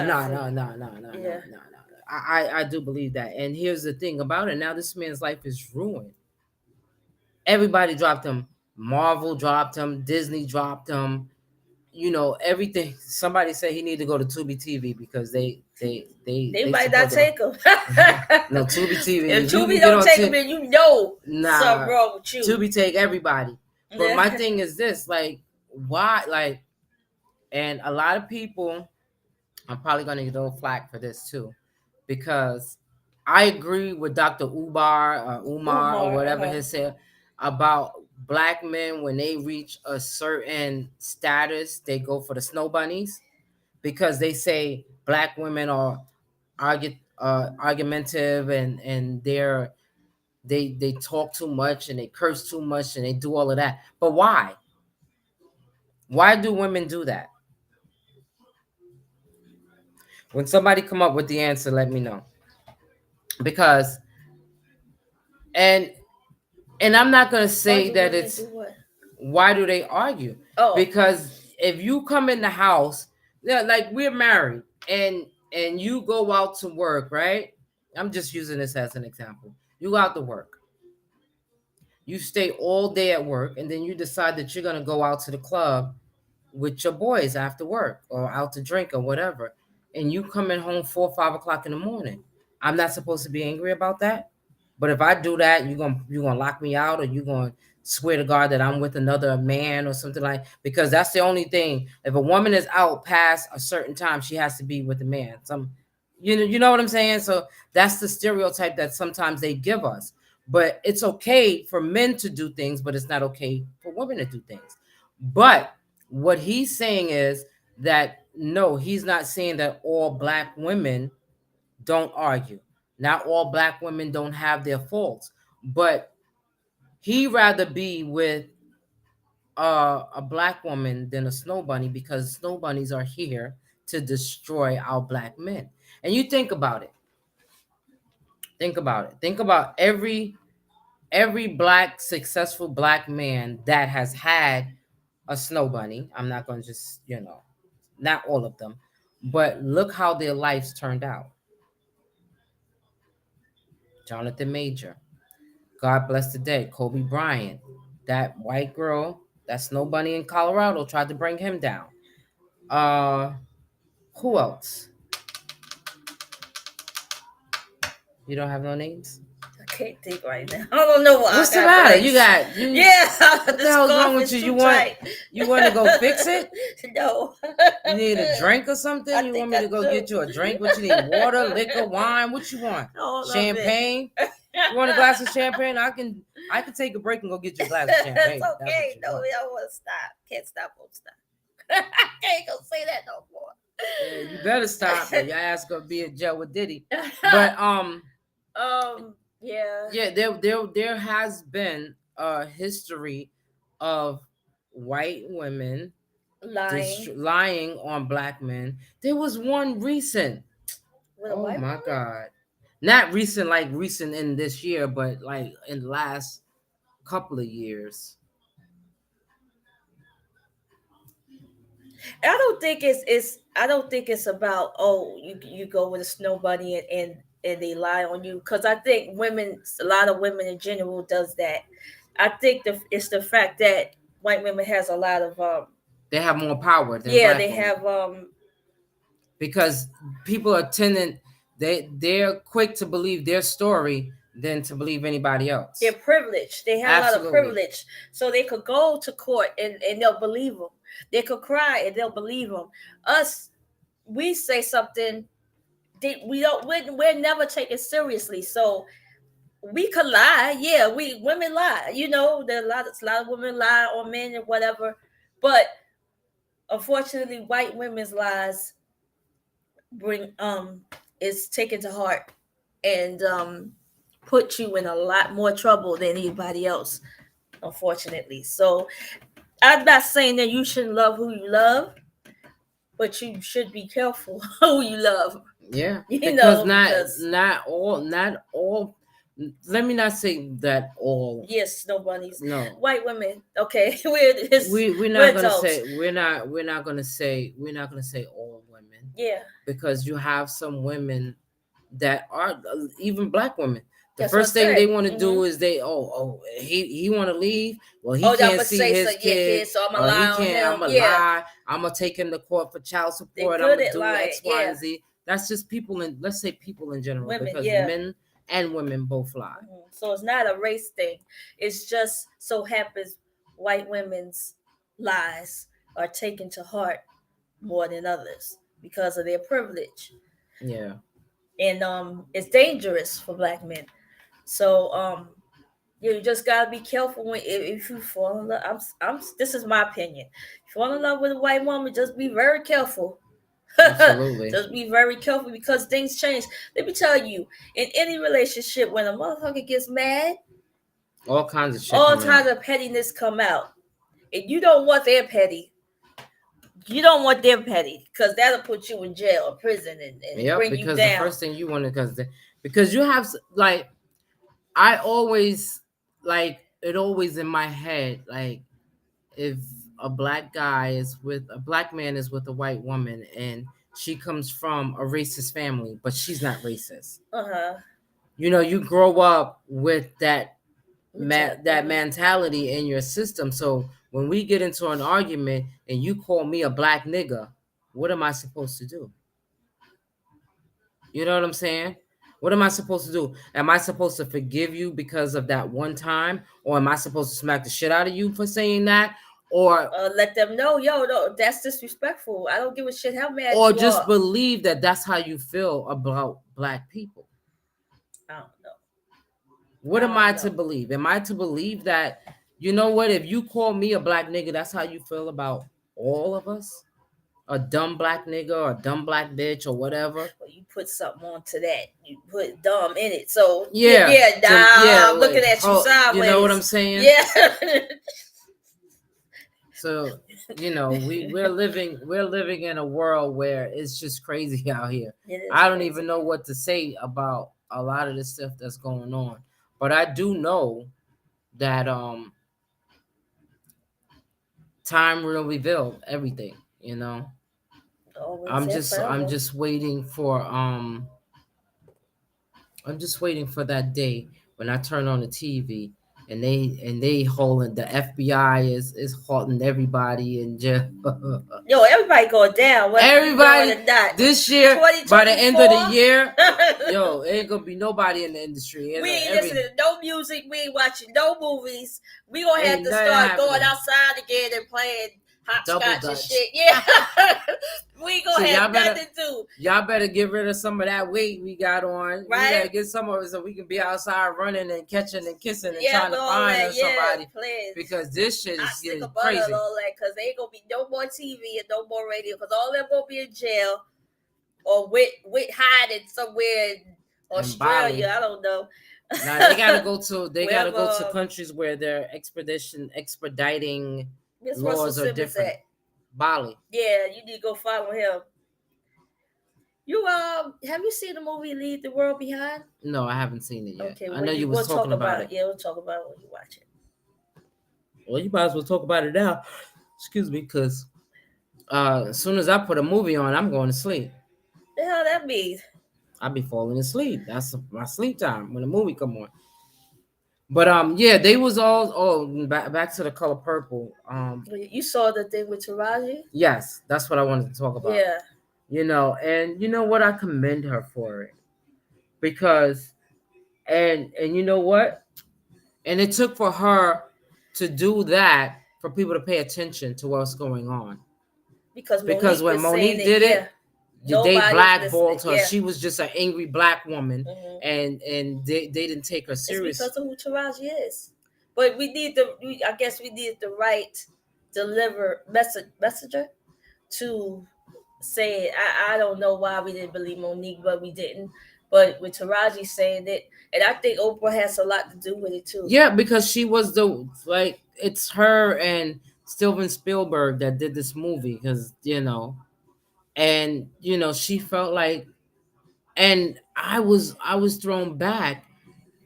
I do believe that. And here's the thing about it. Now this man's life is ruined. Everybody dropped him. Marvel dropped him. Disney dropped him. You know, everything. Somebody said he needed to go to Tubi TV because they might not take him. No, Tubi TV. If Tubi don't take him, then you know something wrong with you. Tubi take everybody. But my thing is this, like, why, like, and a lot of people, I'm probably going to get a little flack for this too, because I agree with Dr. Umar or whatever he said about Black men. When they reach a certain status, they go for the snow bunnies, because they say Black women are argumentative, and they talk too much and they curse too much and they do all of that. But why? Why do women do that? When somebody come up with the answer, let me know. Because and I'm not going to say that it's why do they argue? Because if you come in the house, like we're married, and you go out to work, right? I'm just using this as an example. You go out to work. You stay all day at work, and then you decide that you're going to go out to the club with your boys after work, or out to drink or whatever, and you coming home 4 or 5 o'clock in the morning. I'm not supposed to be angry about that. But if I do that, you're gonna lock me out, or you're gonna swear to God that I'm with another man or something like. Because that's the only thing. If a woman is out past a certain time, she has to be with a man. You know what I'm saying? So that's the stereotype that sometimes they give us. But it's okay for men to do things, but it's not okay for women to do things. But what he's saying is that no, he's not saying that all Black women don't argue. Not all Black women don't have their faults, but he rather be with a Black woman than a snow bunny, because snow bunnies are here to destroy our Black men. And you think about it. Think about it. Think about every Black successful Black man that has had a snow bunny. I'm not going to just, not all of them, but look how their lives turned out. Jonathan Major, God bless the day. Kobe Bryant, that white girl, that snow bunny in Colorado, tried to bring him down. Who else? You don't have no names? I can't think right now. I don't know why. What's the matter? You yeah. What the hell's wrong with you? You want to go fix it? No. You need a drink or something? You want me to go get you a drink? What you need? Water, liquor, wine? What you want? Champagne? You want a glass of champagne? I can take a break and go get you a glass of champagne. It's okay. No, I want to stop. Can't stop, won't stop. I can't go say that no more. Yeah, you better stop, or your ass gonna be in jail with Diddy. But yeah, there has been a history of white women lying on Black men. There was one recent. Oh my God. Not recent, like recent in this year, but like in the last couple of years. I don't think it's about, oh, you go with a snow bunny and they lie on you, because I think a lot of women in general does that. I think it's the fact that white women has a lot of they have more power than yeah, black they women. have Because people are tending, they're quick to believe their story than to believe anybody else. They're privileged. They have a lot of privilege, so they could go to court and they'll believe them. They could cry and they'll believe them. Us, we say something, we're never taken seriously. So we could lie. Yeah, women lie. You know, there are a lot of women lie on men and whatever. But unfortunately, white women's lies bring is taken to heart and put you in a lot more trouble than anybody else, unfortunately. So I'm not saying that you shouldn't love who you love, but you should be careful who you love. Yeah, because not all. Let me not say that all. Yes, no bunnies. No, white women. Okay, we're not gonna say we're not gonna say all women. Yeah, because you have some women that are even black women. The first thing they want to do is he want to leave. Well, he can't see his kid, so I'm or he can't. I'm gonna lie. I'm gonna take him to court for child support. I'm gonna do X, Y, and Z. That's just people in. Let's say people in general, women, because men and women both lie. So it's not a race thing. It's just so happens white women's lies are taken to heart more than others because of their privilege. Yeah. And it's dangerous for black men. So you just gotta be careful when if you fall in love. This is my opinion. If you fall in love with a white woman, just be very careful. Absolutely. Just be very careful because things change. Let me tell you, in any relationship, when a motherfucker gets mad, all kinds of shit. All kinds of pettiness come out, and you don't want their petty. You don't want them petty because that'll put you in jail or prison and bring you down. Because the first thing you want to, because you have like, I always like it always in my head, like if a black man is with a white woman and she comes from a racist family, but she's not racist. You know, you grow up with that mentality in your system. So when we get into an argument and you call me a black nigga, what am I supposed to do? You know what I'm saying? What am I supposed to do? Am I supposed to forgive you because of that one time? Or am I supposed to smack the shit out of you for saying that? Or let them know, no, that's disrespectful. I don't give a shit how mad you are. Or just believe that that's how you feel about black people. I don't know. What am I to believe? Am I to believe that, you know what, if you call me a black nigga, that's how you feel about all of us? A dumb black nigga or a dumb black bitch or whatever. Well, you put something onto that. You put dumb in it. So I'm looking at you sideways. You know what I'm saying? Yeah. So, you know, we're living in a world where it's just crazy out here. I don't even know what to say about a lot of the stuff that's going on. But I do know that time will reveal everything, you know. I'm just waiting for that day when I turn on the TV and they holding, the FBI is holding everybody in jail. Yo, everybody going down. Everybody this year, by the end of the year, yo, ain't gonna be nobody in the industry. We ain't listening to no music. We ain't watching no movies. We gonna have to start going outside again and playing hopscotch and shit. Yeah. We gonna have nothing to do. Y'all better get rid of some of that weight we got on. Right. We gotta get some of it so we can be outside running and catching and kissing and trying to find somebody. Because this shit is getting crazy. Because there ain't gonna be no more TV and no more radio. Because all them gonna be in jail or with hiding somewhere in Australia. I don't know. Now they gotta go to countries where their extraditing laws are different. Bali. Yeah, you need to go follow him. You have you seen the movie Leave the World Behind? No, I haven't seen it yet. Okay, I know you was talking about it. Yeah, we'll talk about it when you watch it. Well, you might as well talk about it now. Excuse me, because as soon as I put a movie on, I'm going to sleep. The hell that means? I be falling asleep. That's my sleep time when the movie come on. But yeah, they was all back to The Color Purple. You saw the thing with Taraji? Yes, that's what I wanted to talk about. Yeah. And you know what? I commend her for it because and you know what? And it took for her to do that for people to pay attention to what's going on. Because when Monique did it, they blackballed her. Yeah. She was just an angry black woman, and they didn't take her serious. It's because of who Taraji is. But I guess we needed the right messenger to say it. I don't know why we didn't believe Monique, but we didn't. But with Taraji saying it, and I think Oprah has a lot to do with it too. Yeah, because she was it's her and Steven Spielberg that did this movie because and she felt like, and I was thrown back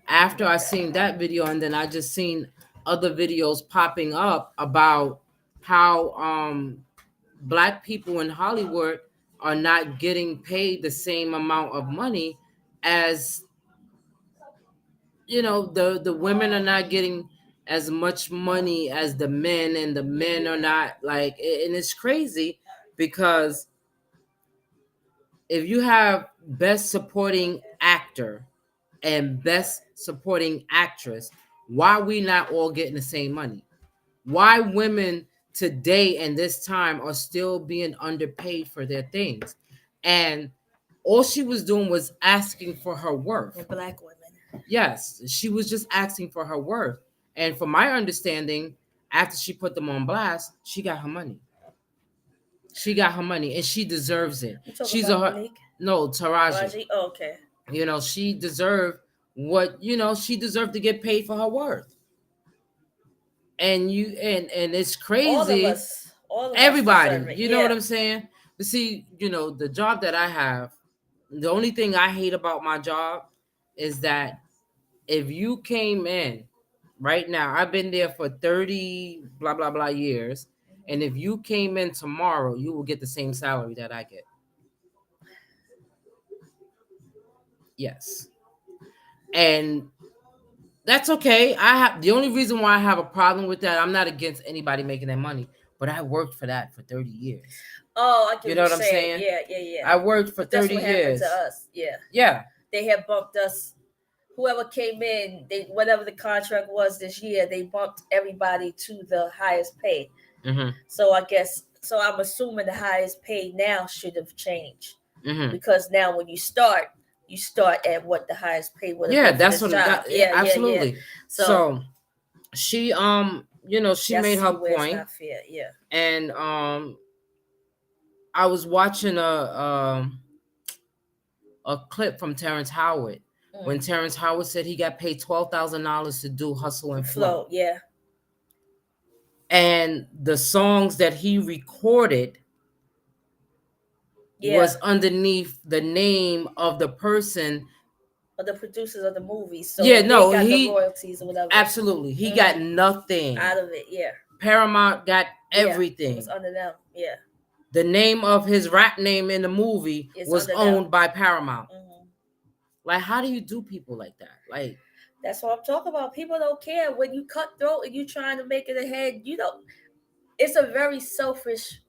after I seen that video, and then I just seen other videos popping up about how black people in Hollywood are not getting paid the same amount of money as the women are not getting as much money as the men, and the men are not and it's crazy because if you have best supporting actor and best supporting actress, why we not all getting the same money? Why women today and this time are still being underpaid for their things? And all she was doing was asking for her worth. And black women. Yes, she was just asking for her worth. And from my understanding, after she put them on blast, she got her money. She got her money, and she deserves it. She's Monique? No, Taraji. Oh, okay. She deserved she deserved to get paid for her worth. And it's crazy. All of everybody, us you know what I'm saying? But see, the job that I have, the only thing I hate about my job is that if you came in right now, I've been there for 30 blah blah blah years, and if you came in tomorrow, you will get the same salary that I get. Yes. And that's okay. The only reason why I have a problem with that, I'm not against anybody making that money, but I worked for that for 30 years. Oh, I get what I'm saying. Yeah. I worked for 30 years. That's what happened to us. Yeah. They have bumped us. Whoever came in, whatever the contract was this year, they bumped everybody to the highest pay. Mm-hmm. So I'm assuming the highest pay now should have changed. Mm-hmm. Because now when you start at what the highest pay would have been. That's what absolutely. Yeah. So she she made her point. Not fair. Yeah. And I was watching a clip from Terrence Howard when Terrence Howard said he got paid $12,000 to do Hustle and Flow. Yeah. And the songs that he recorded was underneath the name of the person, or the producers of the movie. So he got the royalties or whatever. Absolutely, he got nothing out of it. Yeah. Paramount got everything. It was under them. Yeah. The name of his rap name in the movie was owned by Paramount. Mm-hmm. Like, how do you do people like that? Like, that's what I'm talking about. People don't care when you cutthroat and you trying to make it ahead. It's a very selfish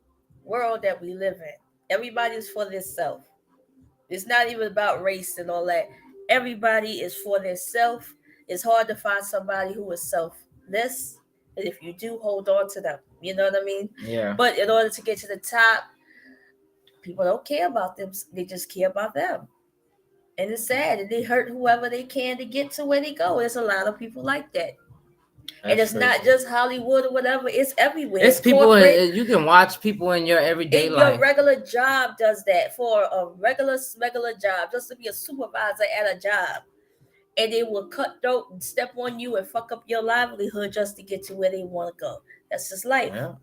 world that we live in. Everybody's for their self. It's not even about race and all that. Everybody is for their self. It's hard to find somebody who is selfless. And if you do, hold on to them. You know what I mean? Yeah. But in order to get to the top, people don't care about them. They just care about them. And it's sad. And they hurt whoever they can to get to where they go. There's a lot of people like that. And it's not just Hollywood or whatever. It's everywhere. It's people. You can watch people in your everyday life. Your regular job does that. For a regular job, just to be a supervisor at a job, and they will cut throat and step on you and fuck up your livelihood just to get to where they want to go. That's just life. Yeah.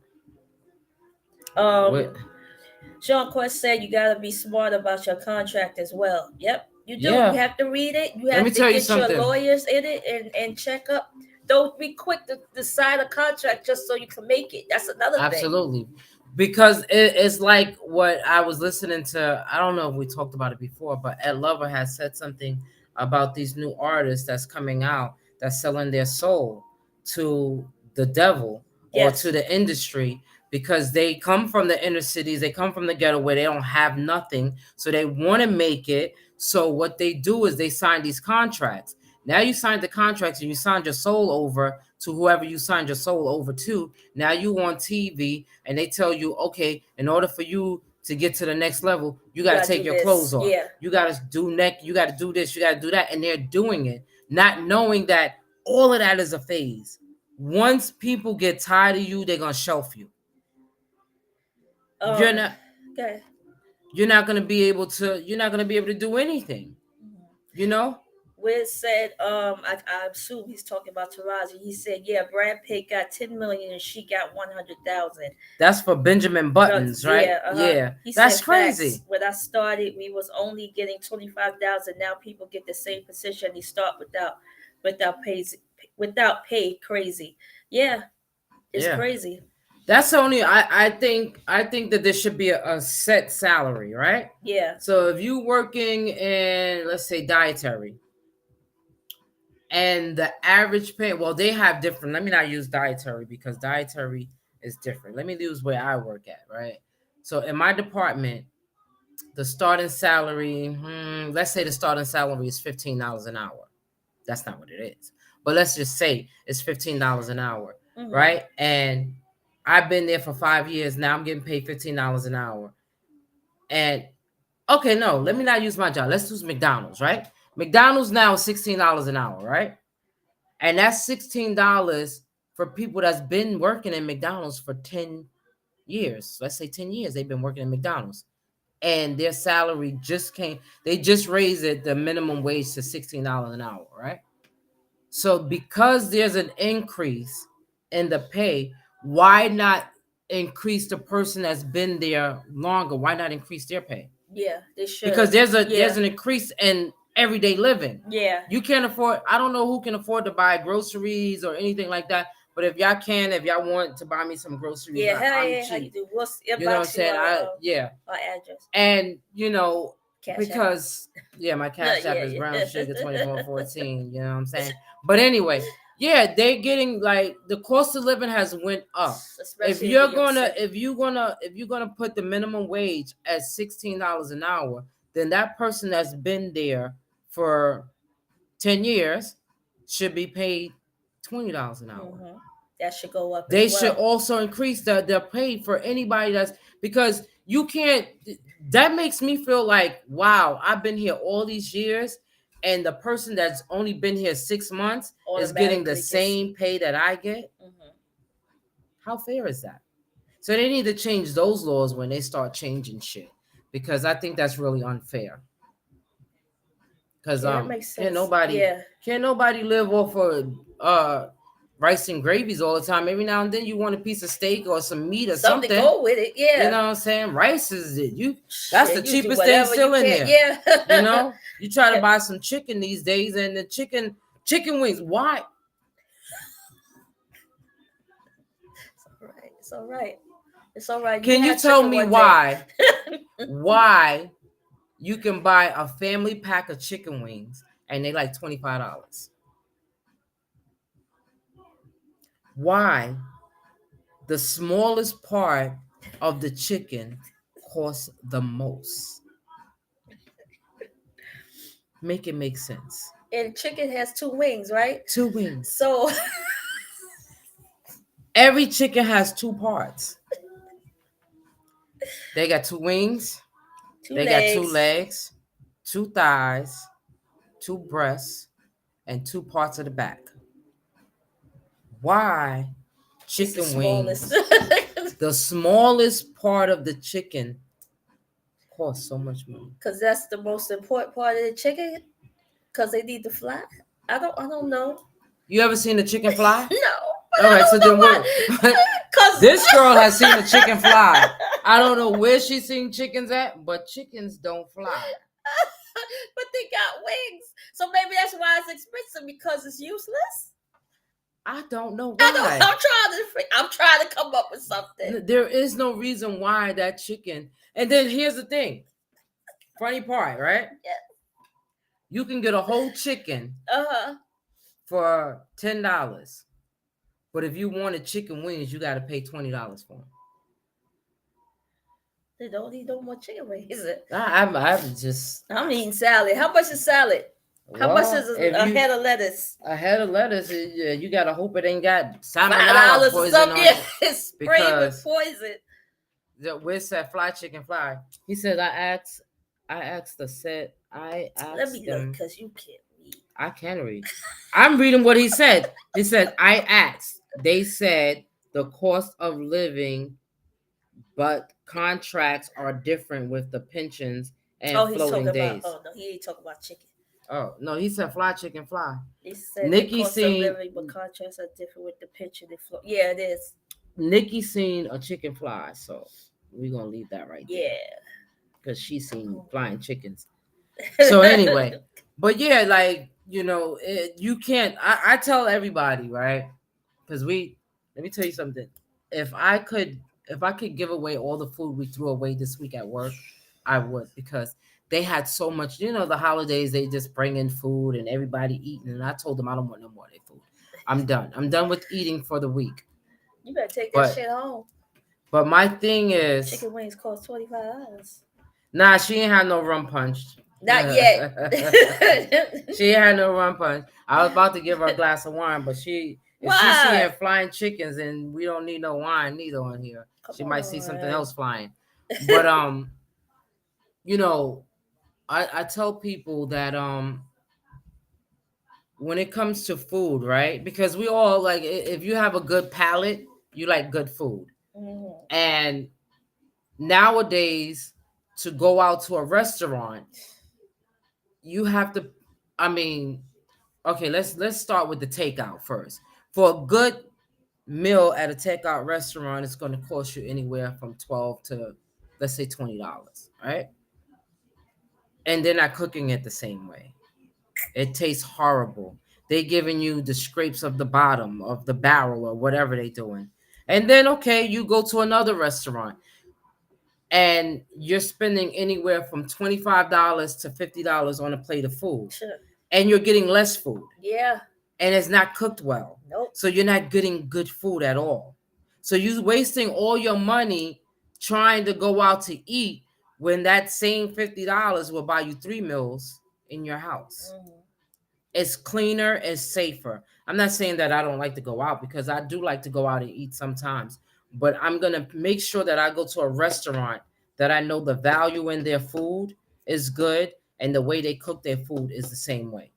Sean Quest said you gotta be smart about your contract as well. Yep, you do. Yeah. You have to read it. You have to get your lawyers in it and check up. Don't be quick to sign a contract just so you can make it. That's another thing. Absolutely. Because it's like what I was listening to. I don't know if we talked about it before, but Ed Lover has said something about these new artists that's coming out that's selling their soul to the devil or to the industry, because they come from the inner cities, they come from the ghetto where they don't have nothing, so they want to make it. So what they do is they sign these contracts. Now you signed the contracts and you signed your soul over to whoever you signed your soul over to. Now you on TV and they tell you, okay, in order for you to get to the next level, you got to take your clothes off. Yeah. You got to do you got to do this, you got to do that. And they're doing it, not knowing that all of that is a phase. Once people get tired of you, they're going to shelf you. You're not, okay. You're not going to be able to do anything, you know? Wiz said, I assume he's talking about Taraji. He said, yeah, Brad Pitt got 10 million and she got 100,000. That's for Benjamin Buttons, right? Yeah. Yeah. He that's said, crazy. When I started, we was only getting 25,000. Now people get the same position. They start without pay. Crazy. Yeah. It's crazy. That's only I think that there should be a set salary, right? Yeah. So if you working in, let's say, dietary, and the average pay, well, they have different. Let me not use dietary because dietary is different. Let me use where I work at, right? So in my department, the starting salary, let's say the starting salary is $15 an hour. That's not what it is, but let's just say it's $15 an hour, right? And I've been there for 5 years now. I'm getting paid $15 an hour. And okay, no, let me not use my job. Let's use McDonald's, right? McDonald's now is $16 an hour, right? And that's $16 for people that's been working in McDonald's for 10 years. Let's say 10 years they've been working in McDonald's. And their salary they just raised it, the minimum wage, to $16 an hour, right? So because there's an increase in the pay, why not increase the person that's been there longer? Why not increase their pay? Yeah, they should. Because there's an increase in everyday living. Yeah. You can't afford, I don't know who can afford to buy groceries or anything like that. But if y'all want to buy me some groceries, yeah, I'm cheap. How you do? You know what I'm saying? Our address. And Cash because app. My cash app is brown sugar 2414. You know what I'm saying? But anyway, they're getting, like, the cost of living has went up. Especially if you're gonna put the minimum wage at $16 an hour, then that person that's been there for 10 years should be paid $20 an hour. Mm-hmm. That should go up. They should also increase the pay for anybody because you can't. That makes me feel like, wow, I've been here all these years, and the person that's only been here 6 months is getting the same pay that I get. Mm-hmm. How fair is that? So they need to change those laws when they start changing shit, because I think that's really unfair. Because can't nobody live off of rice and gravies all the time. Every now and then you want a piece of steak or some meat or something. Go with it, yeah. You know what I'm saying? Rice is it. That's the cheapest thing still in there. Yeah. You know, you try to buy some chicken these days, and the chicken wings. Why? It's all right. It's all right. Can you tell me why? Why you can buy a family pack of chicken wings and they like $25? Why the smallest part of the chicken costs the most? Make it make sense. And chicken has 2 wings, right? 2 wings. So every chicken has 2 parts. They got 2 wings. They got 2 legs, 2 thighs, 2 breasts, and 2 parts of the back. Why chicken wings, the smallest part of the chicken, costs so much money? Because that's the most important part of the chicken. Because they need to fly. I don't know. You ever seen a chicken fly? No. All right, so then what? This girl has seen a chicken fly. I don't know where she's seen chickens at, but chickens don't fly. But they got wings. So maybe that's why it's expensive, because it's useless. I don't know why. I'm trying to come up with something. There is no reason why that chicken. And then here's the thing. Funny part, right? Yeah. You can get a whole chicken. for $10. But if you wanted chicken wings, you got to pay $20 for them. They don't need no more chicken wings. I'm just. I'm eating salad. How much is salad? How much is a head of lettuce? A head of lettuce, you gotta hope it ain't got salmonella poison on it. It's sprayed with poison. Where's that fly chicken fly? He said I asked the set. Let me look, because you can't read. I can read. I'm reading what he said. He said I asked. They said the cost of living, but contracts are different with the pensions and floating days. Oh no, he ain't talking about chicken. Oh no, he said fly chicken fly. He said NIKKI the cost of living, but contracts are different with the pension and float. Yeah, it is. NIKKI seen a chicken fly, so we're gonna leave that right there. Yeah, because she's seen flying chickens. So anyway, but yeah, like you can't. I tell everybody, right? Because let me tell you something. If I could give away all the food we threw away this week at work, I would, because they had so much. The holidays, they just bring in food and everybody eating, and I told them I don't want no more of their food. I'm done. I'm done with eating for the week. You better take that shit home. But my thing is, chicken wings cost $25. Nah, she ain't had no rum punch. Not yet. She ain't had no rum punch. I was about to give her a glass of wine, but if she's seeing flying chickens, and we don't need no wine neither on here. She might see something else flying. But I tell people that when it comes to food, right? Because we all, like, if you have a good palate, you like good food. Mm-hmm. And nowadays, to go out to a restaurant, you have to, okay, let's start with the takeout first. For a good meal at a takeout restaurant, it's going to cost you anywhere from $12 to, let's say, $20, right? And they're not cooking it the same way. It tastes horrible. They're giving you the scrapes of the bottom of the barrel or whatever they're doing. And then, okay, you go to another restaurant and you're spending anywhere from $25 to $50 on a plate of food. Sure. And you're getting less food. Yeah. And it's not cooked well. Nope. So you're not getting good food at all. So you're wasting all your money trying to go out to eat when that same $50 will buy you 3 meals in your house. Mm-hmm. It's cleaner, it's safer. I'm not saying that I don't like to go out, because I do like to go out and eat sometimes. But I'm going to make sure that I go to a restaurant that I know the value in their food is good and the way they cook their food is the same way.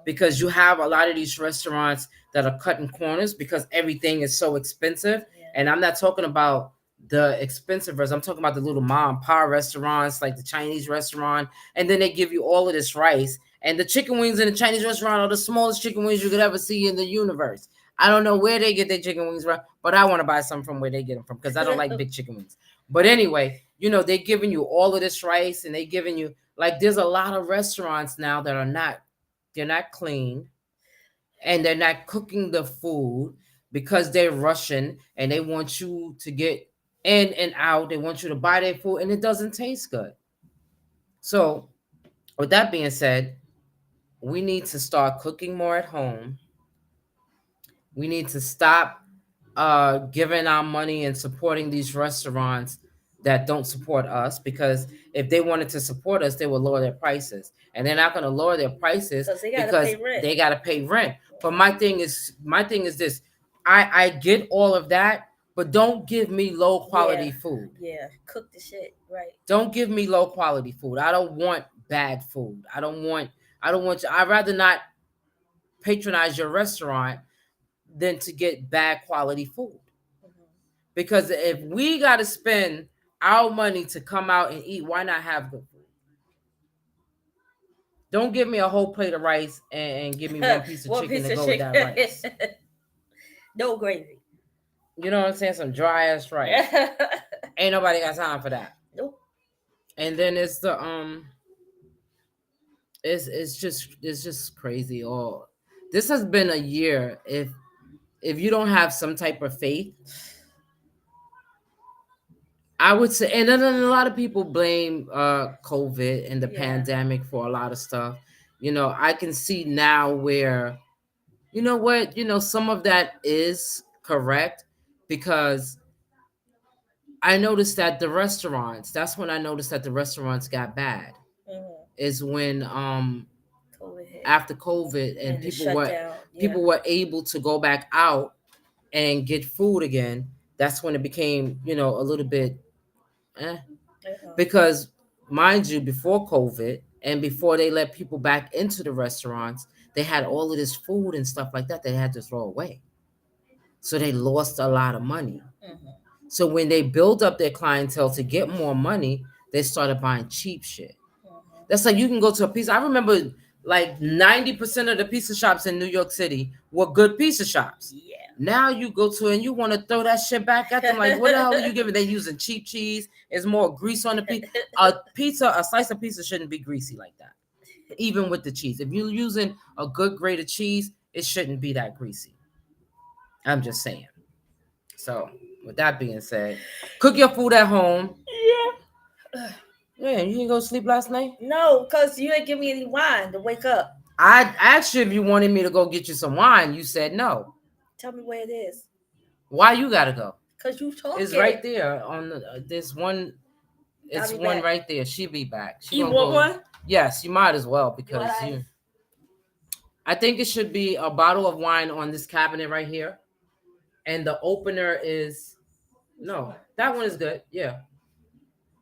Because you have a lot of these restaurants that are cutting corners because everything is so expensive. Yeah. And I'm not talking about the expensive restaurants. I'm talking about the little mom and pop restaurants, like the Chinese restaurant. And then they give you all of this rice. And the chicken wings in the Chinese restaurant are the smallest chicken wings you could ever see in the universe. I don't know where they get their chicken wings from, but I want to buy some from where they get them from, because I don't like big chicken wings. But anyway, they're giving you all of this rice, and they're giving you, like, there's a lot of restaurants now that they're not clean, and they're not cooking the food because they're rushing and they want you to get in and out. They want you to buy their food, and it doesn't taste good. So with that being said, we need to start cooking more at home. We need to stop giving our money and supporting these restaurants that don't support us, because if they wanted to support us, they would lower their prices, and they're not going to lower their prices because they got to pay rent. But my thing is this: I get all of that, but don't give me low quality food. Yeah, cook the shit right. Don't give me low quality food. I don't want bad food. I don't want you. I'd rather not patronize your restaurant than to get bad quality food. Mm-hmm. Because if we got to spend our money to come out and eat, why not have good food? Don't give me a whole plate of rice and give me one piece of chicken to go with that rice. No gravy. You know what I'm saying? Some dry ass rice. Ain't nobody got time for that. Nope. And then it's the it's just crazy. Oh, this has been a year. If you don't have some type of faith, I would say, and then a lot of people blame COVID and the pandemic for a lot of stuff. I can see now where You know what? Some of that is correct because I noticed that the restaurants, that's when I noticed that the restaurants got bad. Is when after COVID and people were able to go back out and get food again. That's when it became, a little bit eh. Because mind you, before COVID and before they let people back into the restaurants, they had all of this food and stuff like that they had to throw away. So they lost a lot of money. So when they build up their clientele to get more money, they started buying cheap shit. That's like you can go to a pizza. I remember like 90% of the pizza shops in New York City were good pizza shops. Yeah. Now you go to and you want to throw that shit back at them. Like, what the hell are you giving? They're using cheap cheese. There's more grease on the pizza. A slice of pizza shouldn't be greasy like that. Even with the cheese. If you're using a good grade of cheese, it shouldn't be that greasy. I'm just saying. So, with that being said, cook your food at home. Yeah. Yeah, you didn't go to sleep last night? No, because you didn't give me any wine to wake up. I asked you if you wanted me to go get you some wine. You said no. Tell me where it is. Why you gotta go? Because you talking. It's right there on this one. It's one back. Right there. She'll be back. You want one? Yes, you might as well because you. I think it should be a bottle of wine on this cabinet right here. And the opener is. No, that one is good. Yeah.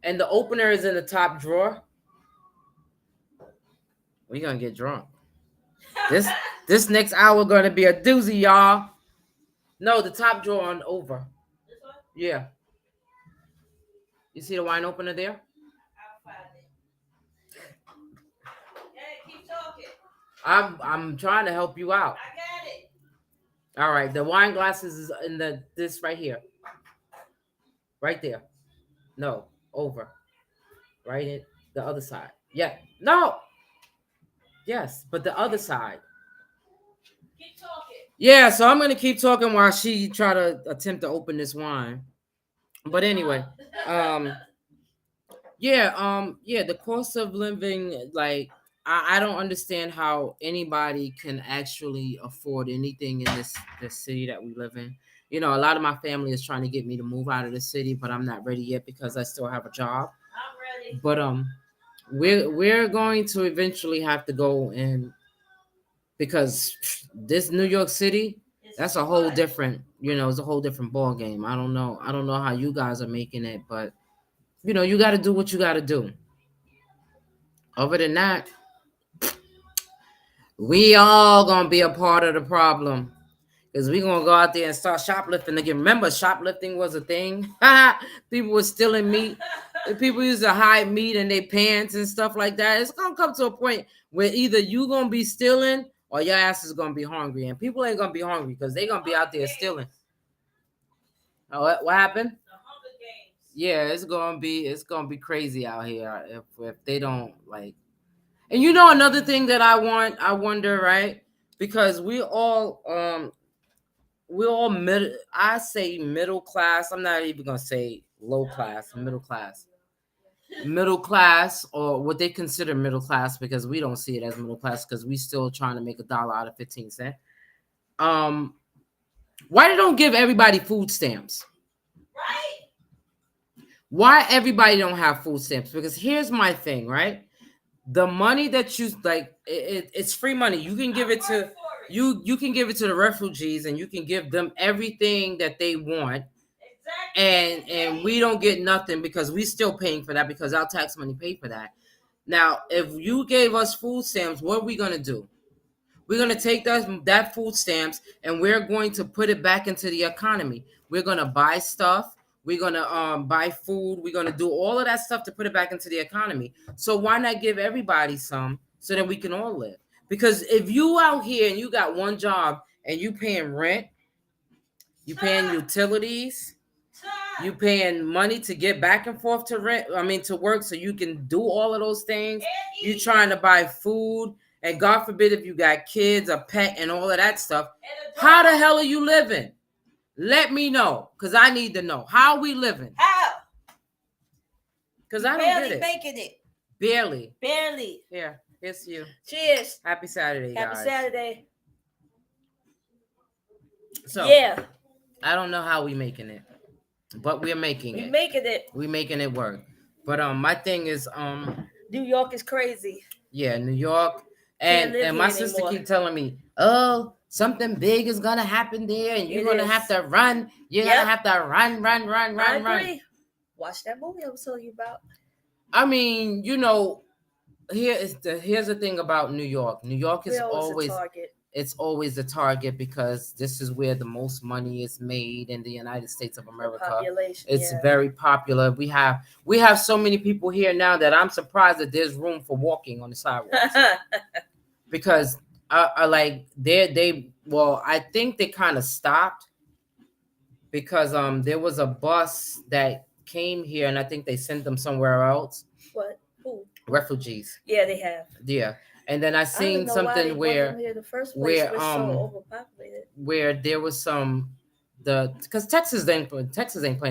And the opener is in the top drawer. We're gonna get drunk. This next hour gonna be a doozy, y'all. No, the top drawer on over. This one? Yeah. You see the wine opener there? I'll find it. Yeah, keep talking. I'm trying to help you out. I got it. All right, the wine glasses is in this right here. Right there. No, over. Right in the other side. Yeah. No. Yes, but the other side. Keep talking. Yeah, so I'm gonna keep talking while she try to attempt to open this wine. But anyway, yeah, the cost of living, like I don't understand how anybody can actually afford anything in this city that we live in. A lot of my family is trying to get me to move out of the city, but I'm not ready yet because I still have a job. I'm ready. But we're going to eventually have to go in because this New York City, that's a whole different, it's a whole different ball game. I don't know how you guys are making it, but you got to do what you got to do. Other than that, we all gonna be a part of the problem because we gonna go out there and start shoplifting again. Remember, shoplifting was a thing. People were stealing meat. People used to hide meat in their pants and stuff like that. It's gonna come to a point where either you gonna be stealing or your ass is gonna be hungry, and people ain't gonna be hungry because they gonna be out there stealing. Oh, what happened? Yeah, it's gonna be crazy out here if they don't like. And another thing that I wonder, right? Because we're all middle. I say middle class. I'm not even gonna say low class. Middle class, or what they consider middle class, because we don't see it as middle class because we still trying to make $1 out of 15 cents. Why they don't give everybody food stamps? Right? Why everybody don't have food stamps? Because here's my thing, right? The money that you like, it's free money. You can give it to you can give it to the refugees, and you can give them everything that they want. Exactly. And we don't get nothing because we still paying for that because our tax money paid for that. Now, if you gave us food stamps, what are we gonna do? We're gonna take that food stamps and we're going to put it back into the economy. We're gonna buy stuff. We're gonna buy food. We're gonna do all of that stuff to put it back into the economy. So why not give everybody some so that we can all live? Because if you out here and you got one job and you paying rent, you paying utilities, you paying money to get back and forth to work so you can do all of those things. You trying to buy food, and God forbid if you got kids, a pet, and all of that stuff. How the hell are you living? Let me know, because I need to know. How are we living? How? Because I don't get it. Making it. Barely. Here, here's you. Cheers. Happy Saturday, guys. Happy Saturday. So yeah, I don't know how we making it, but we're making we it. Making it. We making it work. But my thing is New York is crazy. Yeah, New York. And my sister keep telling me, oh, something big is gonna happen there, and you're gonna have to run. You're gonna have to run. I agree. Watch that movie I was telling you about. I mean, here's the thing about New York. New York is always a target. It's always a target because this is where the most money is made in the United States of America. It's very popular. We have so many people here now that I'm surprised that there's room for walking on the sidewalks. Because I like I think they kind of stopped because there was a bus that came here and I think they sent them somewhere else. What? Who? Refugees. Yeah, they have. Yeah. And then I seen something where so overpopulated. Where there was because Texas ain't playing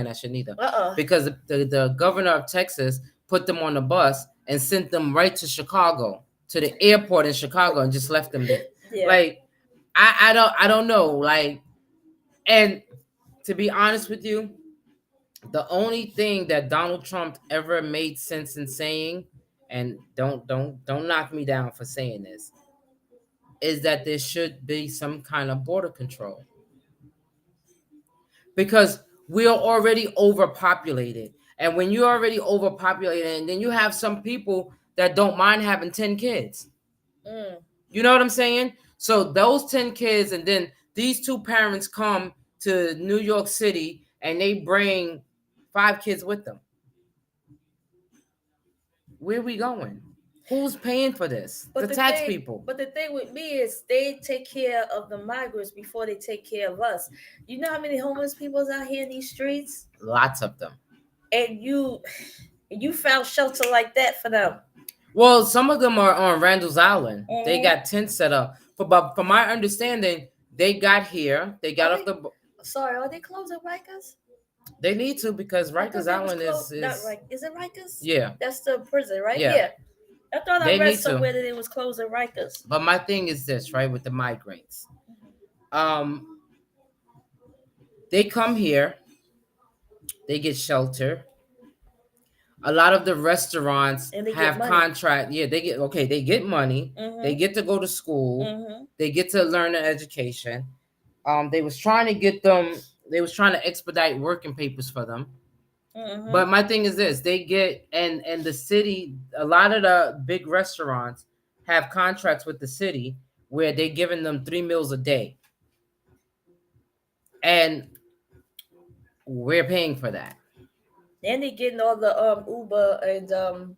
that shit neither. Because the governor of Texas put them on the bus and sent them right to Chicago, to the airport in Chicago, and just left them there. Yeah. Like I don't know. Like, and to be honest with you, the only thing that Donald Trump ever made sense in saying, and don't knock me down for saying this, is that there should be some kind of border control. Because we are already overpopulated. And when you're already overpopulated, and then you have some people that don't mind having 10 kids. You know what I'm saying? So those 10 kids, and then these two parents come to New York City and they bring 5 kids with them. Where are we going? Who's paying for this? The tax people. But the thing with me is they take care of the migrants before they take care of us. You know how many homeless people's out here in these streets? Lots of them. And you found shelter like that for them. Well, some of them are on Randall's Island. Mm-hmm. They got tents set up. But from my understanding, they got here. They got off the... Sorry, are they closing Rikers? They need to, because Rikers Island is... Is it Rikers? Yeah. That's the prison, right? Yeah. I thought I read somewhere that it was closing Rikers. But my thing is this, right, with the migrants. They come here. They get shelter. A lot of the restaurants have contract. Yeah, they get money. Mm-hmm. They get to go to school. Mm-hmm. They get to learn an education. They was trying to expedite working papers for them. Mm-hmm. But my thing is this, they get, and the city, a lot of the big restaurants have contracts with the city where they're giving them 3 meals a day. And we're paying for that. And they're getting all the Uber and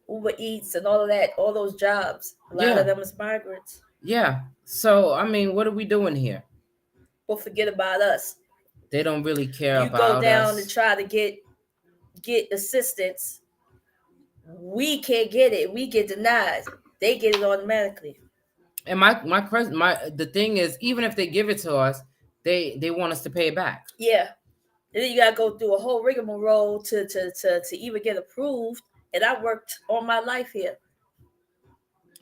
Uber Eats and all of that, all those jobs. A lot of them is migrants. Yeah. So, I mean, what are we doing here? Well, forget about us. They don't really care about us. You go down and try to get assistance. We can't get it. We get denied. They get it automatically. And the thing is, even if they give it to us, they want us to pay it back. Yeah. And then you gotta go through a whole rigmarole to even get approved. And I worked all my life here.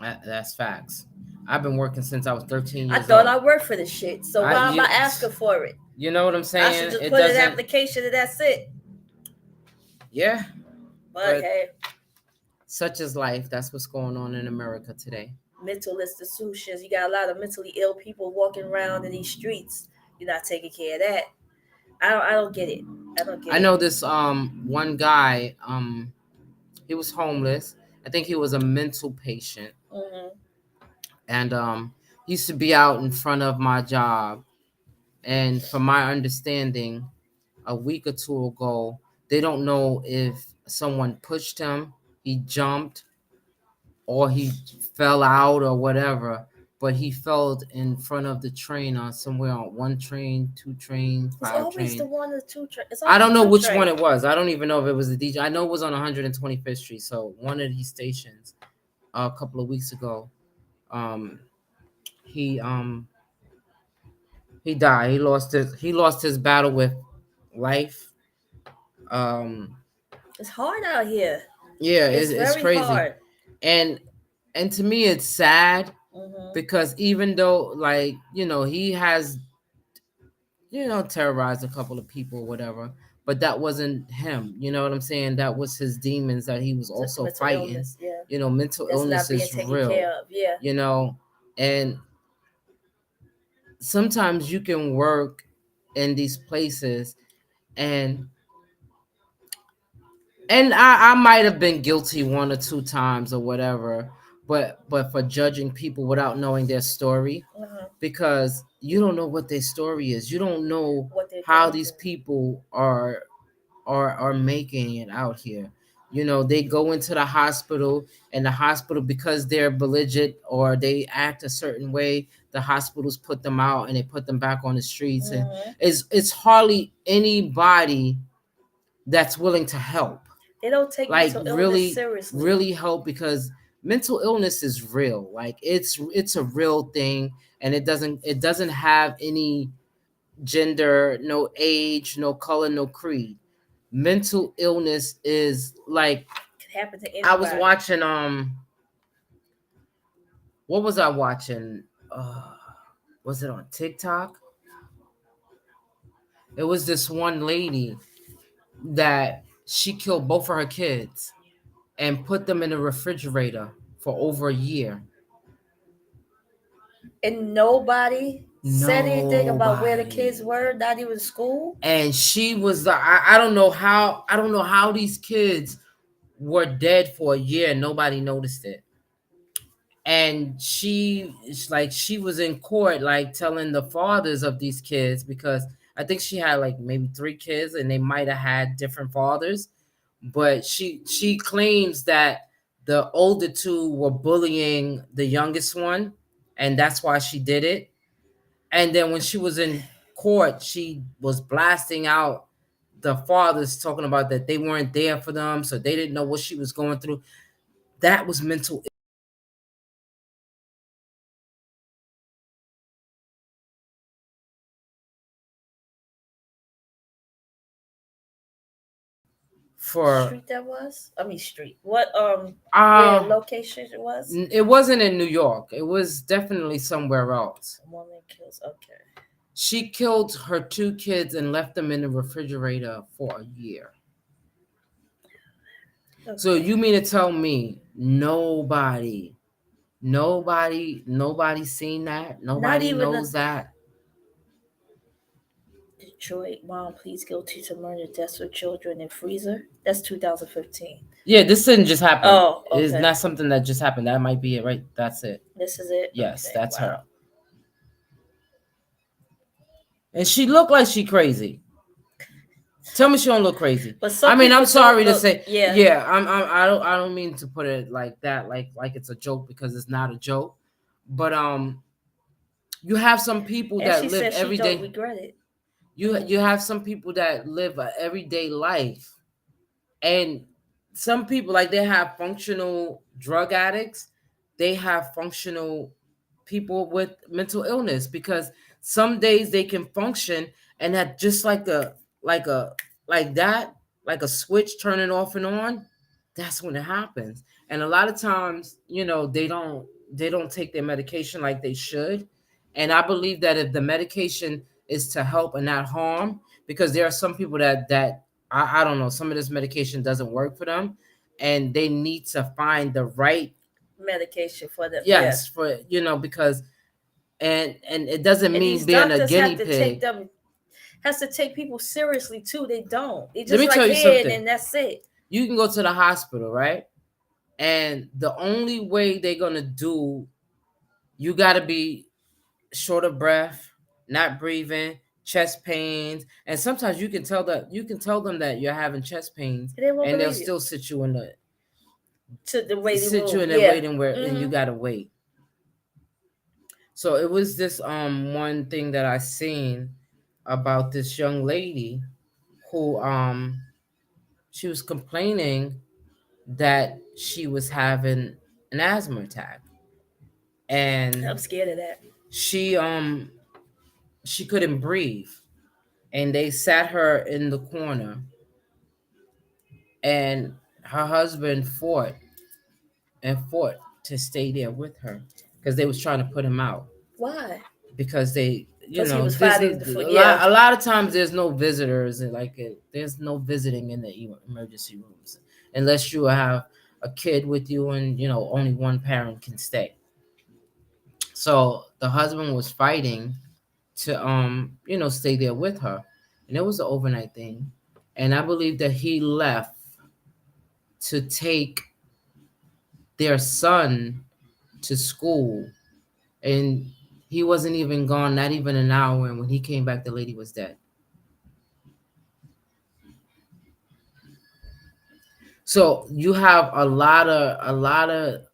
That's facts. I've been working since I was 13 years old. I thought I worked for this shit. So why am I asking for it? You know what I'm saying? I should just put an application and that's it. Yeah. But hey. Such is life. That's what's going on in America today. Mental institutions. You got a lot of mentally ill people walking around in these streets. You're not taking care of that. I don't get it. I know this one guy, he was homeless. I think he was a mental patient. Mm-hmm. And he used to be out in front of my job. And from my understanding, a week or two ago, they don't know if someone pushed him, he jumped, or he fell out or whatever. But he fell in front of the train on somewhere on 1 train, 2 train, 5 train. It's always the 1 or 2 train. I don't know which one it was. I don't even know if it was a DJ. I know it was on 125th Street. So one of these stations a couple of weeks ago, he died. He lost his battle with life. It's hard out here. Yeah, it's crazy. Hard. And to me it's sad. Mm-hmm. Because even though, like, you know, he has terrorized a couple of people or whatever. But that wasn't him. You know what I'm saying? That was his demons that he was also mental fighting. illness, yeah. Mental That's not illness being is taken real. care of, yeah. And sometimes you can work in these places, and I might have been guilty one or two times or whatever, but for judging people without knowing their story, because you don't know what their story is. You don't know how these people are making it out here. They go into the hospital, and the hospital, because they're belligerent or they act a certain way, the hospitals put them out and they put them back on the streets. And it's hardly anybody that's willing to help. They don't take Like mental really illness seriously. really help, because mental illness is real. Like it's a real thing, and it doesn't have any gender, no age, no color, no creed. Mental illness is like, Can happen to anybody. I was watching what was I watching? Was it on TikTok? It was this one lady that she killed both of her kids and put them in the refrigerator for over a year. And nobody said anything about where the kids were, not even school. And she was I don't know how these kids were dead for a year and nobody noticed it. And she was in court, like telling the fathers of these kids, because I think she had like maybe 3 kids and they might have had different fathers. But she claims that the older 2 were bullying the youngest one, and that's why she did it. And then when she was in court, she was blasting out the fathers, talking about that they weren't there for them, so they didn't know what she was going through. That was mental. For street that was? I mean street. What where location it was? It wasn't in New York. It was definitely somewhere else. A woman kills. Okay. She killed her 2 kids and left them in the refrigerator for a year. Okay. So you mean to tell me nobody seen that? Nobody knows that? Detroit mom pleads guilty to murder, deaths of children in freezer. That's 2015. Yeah, this didn't just happen. Oh, okay. It's not something that just happened. That might be it, right? That's it. This is it? Yes, okay, that's her. And she looked like she crazy. Tell me she don't look crazy. But I mean, I'm sorry to say, yeah. I don't mean to put it like that, like it's a joke, because it's not a joke. But you have some people that live every day. Don't regret it. You have some people that live an everyday life, and some people, like, they have functional drug addicts. They have functional people with mental illness, because some days they can function, and that just like that, like a switch turning off and on, that's when it happens. And a lot of times, they don't take their medication like they should. And I believe that if the medication is to help and not harm, because there are some people that I don't know, some of this medication doesn't work for them, and they need to find the right medication for them. Yes, for because and it doesn't mean being a guinea pig. Has to take people seriously too. They don't. They just Let me tell you something. And that's it. You can go to the hospital, right? And the only way they're gonna do, you gotta be short of breath, not breathing, chest pains, and sometimes you can tell them that you're having chest pains, and they'll still sit you in the waiting where, and you gotta wait. So it was this one thing that I seen about this young lady who she was complaining that she was having an asthma attack, and I'm scared of that. She couldn't breathe, and they sat her in the corner, and her husband fought to stay there with her, because they was trying to put him out. Why? Because Because he was fighting the food. Yeah, a lot of times there's no visitors, and there's no visiting in the emergency rooms unless you have a kid with you, and only one parent can stay. So the husband was fighting to stay there with her, and it was an overnight thing, and I believe that he left to take their son to school, and he wasn't even gone, not even an hour, and when he came back the lady was dead. So you have a lot of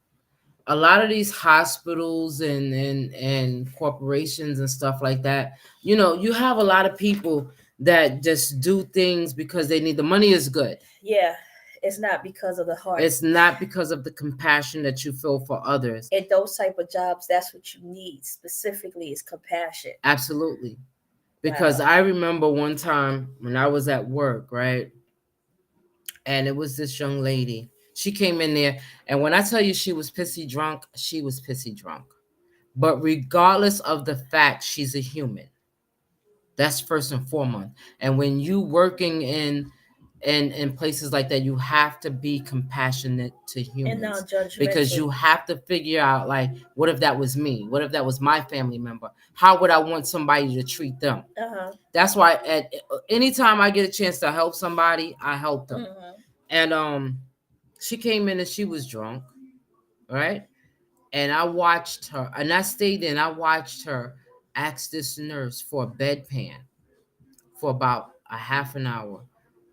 these hospitals and corporations and stuff like that. You have a lot of people that just do things because they need the money is good. Yeah, it's not because of the heart. It's not because of the compassion that you feel for others. In those type of jobs, that's what you need specifically, is compassion. Absolutely. Because I remember one time when I was at work, right? And it was this young lady. She came in there, and when I tell you she was pissy drunk, she was pissy drunk. But regardless of the fact, she's a human. That's first and foremost. And when you working in places like that, you have to be compassionate to humans, because you have to figure out, like, what if that was me? What if that was my family member? How would I want somebody to treat them? That's why at anytime I get a chance to help somebody, I help them. And she came in and she was drunk, right? And I watched her, and I stayed in. I watched her ask this nurse for a bedpan for about a half an hour,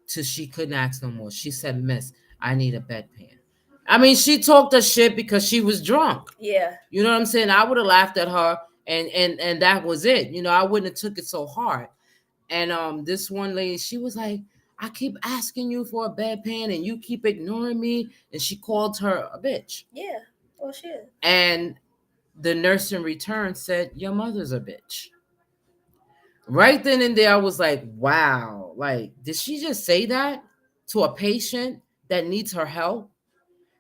till she couldn't ask no more. She said, "Miss, I need a bedpan." I mean, she talked her shit because she was drunk. Yeah. You know what I'm saying? I would have laughed at her, and that was it. I wouldn't have took it so hard. And this one lady, she was like, "I keep asking you for a bedpan and you keep ignoring me." And she called her a bitch. Yeah. Well, shit. And the nurse in return said, "Your mother's a bitch." Right then and there, I was like, wow, like, did she just say that to a patient that needs her help?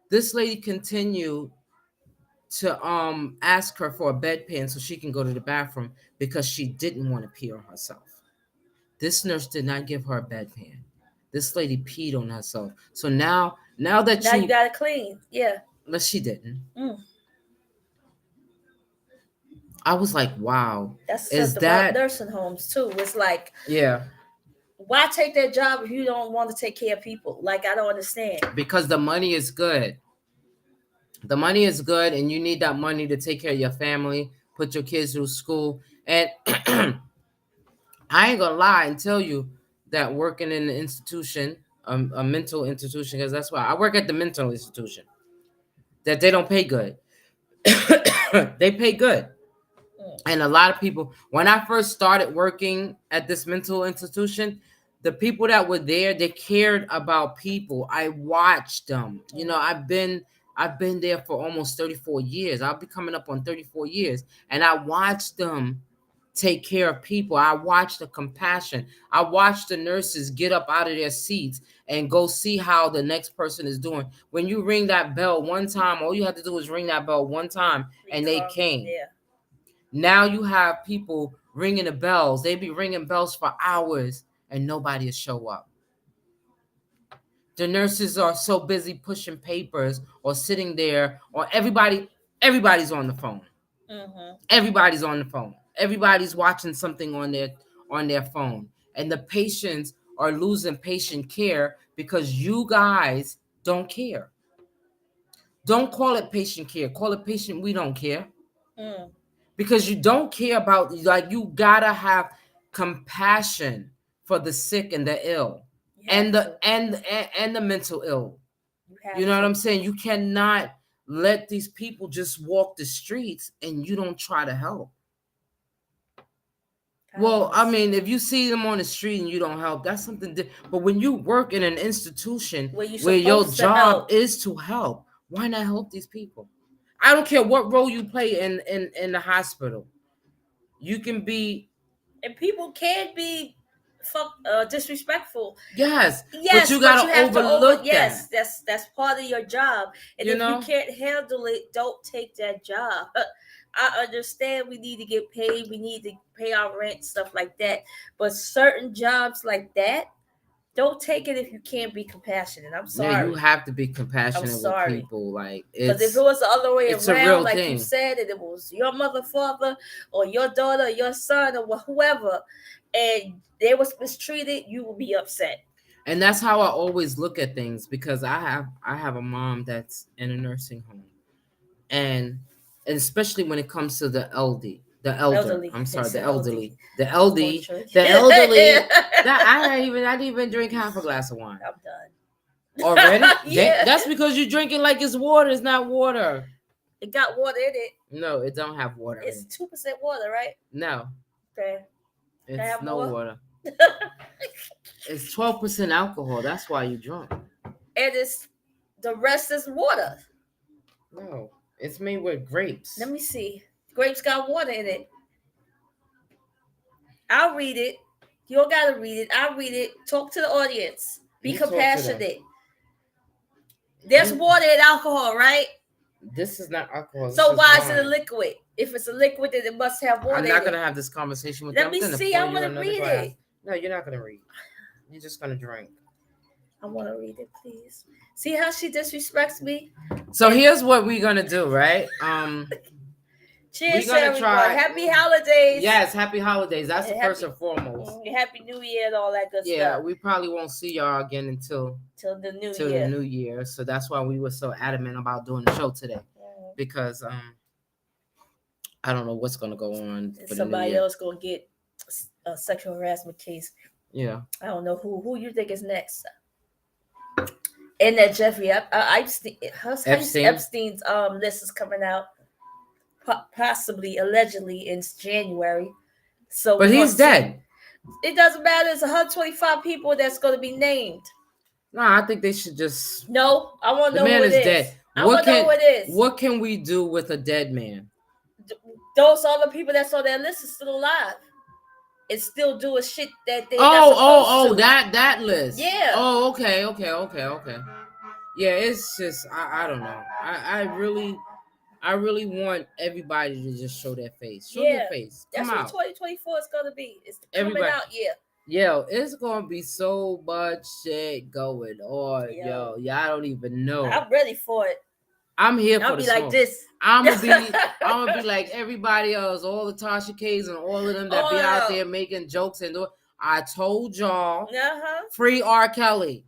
This lady continued to ask her for a bedpan so she can go to the bathroom because she didn't want to pee on herself. This nurse did not give her a bedpan. This lady peed on herself. So now that you gotta clean. Yeah. But she didn't. I was like, wow. That's something about nursing homes too. It's like, yeah, why take that job if you don't want to take care of people? Like, I don't understand. Because the money is good. The money is good, and you need that money to take care of your family, put your kids through school. And I ain't gonna lie and tell you that working in an institution, a mental institution, because that's why I work at the mental institution, that they don't pay good. They pay good. And a lot of people, when I first started working at this mental institution, the people that were there, they cared about people. I watched them. I've been there for almost 34 years. I'll be coming up on 34 years. And I watched them take care of people. I watched the compassion. I watched the nurses get up out of their seats and go see how the next person is doing. When you ring that bell one time, all you have to do is ring that bell one time, and they came. Yeah. Now you have people ringing the bells. They be ringing bells for hours and nobody will show up. The nurses are so busy pushing papers or sitting there, or everybody's on the phone. Everybody's on the phone. Everybody's watching something on their phone. And the patients are losing patient care because you guys don't care. Don't call it patient care. Call it patient we don't care. Because you don't care about, like, you gotta have compassion for the sick and the ill, and the mental ill. You know what I'm saying? You cannot let these people just walk the streets and you don't try to help. Well, I mean, if you see them on the street and you don't help, that's something different. But when you work in an institution where your job is to help, why not help these people? I don't care what role you play in the hospital. You can be, and people can be disrespectful. Yes, but you gotta overlook that. Yes, that's part of your job. And if you can't handle it, don't take that job. I understand we need to get paid, we need to pay our rent, stuff like that. But certain jobs like that, don't take it if you can't be compassionate. I'm sorry. Yeah, you have to be compassionate with people. Like, because if it was the other way around, like you said, and it was your mother, father, or your daughter, or your son, or whoever, and they was mistreated, you will be upset. And that's how I always look at things, because I have a mom that's in a nursing home, and especially when it comes to the elderly. The elderly. I'm sorry, the elderly. The elderly. The elderly. That I didn't even drink half a glass of wine. I'm done. Already? Yeah. That's because you're drinking like it's water. It's not water. It got water in it. No, it don't have water. It's 2% water, right? No. Okay. It's no water. It's 12% alcohol. That's why you drunk. And the rest is water. No, it's made with grapes. Let me see. Grapes got water in it. I'll read it. You don't gotta read it. I'll read it. Talk to the audience. Be compassionate. There's water in alcohol, right? This is not alcohol. So why is it a liquid? If it's a liquid, then it must have water. I'm not gonna have this conversation with you. Let me see. I want to read it. No, you're not gonna read. You're just gonna drink. I want to read it, please. See how she disrespects me? So here's what we're gonna do, right? Cheers, everyone. Happy holidays. Yes, happy holidays. That's first and foremost. Happy New Year and all that good stuff. Yeah, we probably won't see y'all again until the new year. So that's why we were so adamant about doing the show today, because I don't know what's gonna go on. Somebody else gonna get a sexual harassment case. Yeah, I don't know who you think is next. And that Jeffrey Epstein's list is coming out. Possibly, allegedly, in January. So, but he's dead. It doesn't matter. It's 125 people that's going to be named. No, I think they should just. No, I want to know who it is. Dead. I want to know who it is. What can we do with a dead man? Those other people that's on that list are still alive and still doing shit that they. That list. Yeah. Oh, okay. Yeah, it's just I don't know. I really want everybody to just show their face. Show your face. Come That's what 2024 is gonna be. It's coming out. Yo, it's gonna be so much shit going on. Yo, I don't even know. I'm ready for it. I'm here for the smoke. Like this. I'm gonna be like everybody else, all the Tasha K's and all of them that be out there making jokes and I told y'all, free R. Kelly.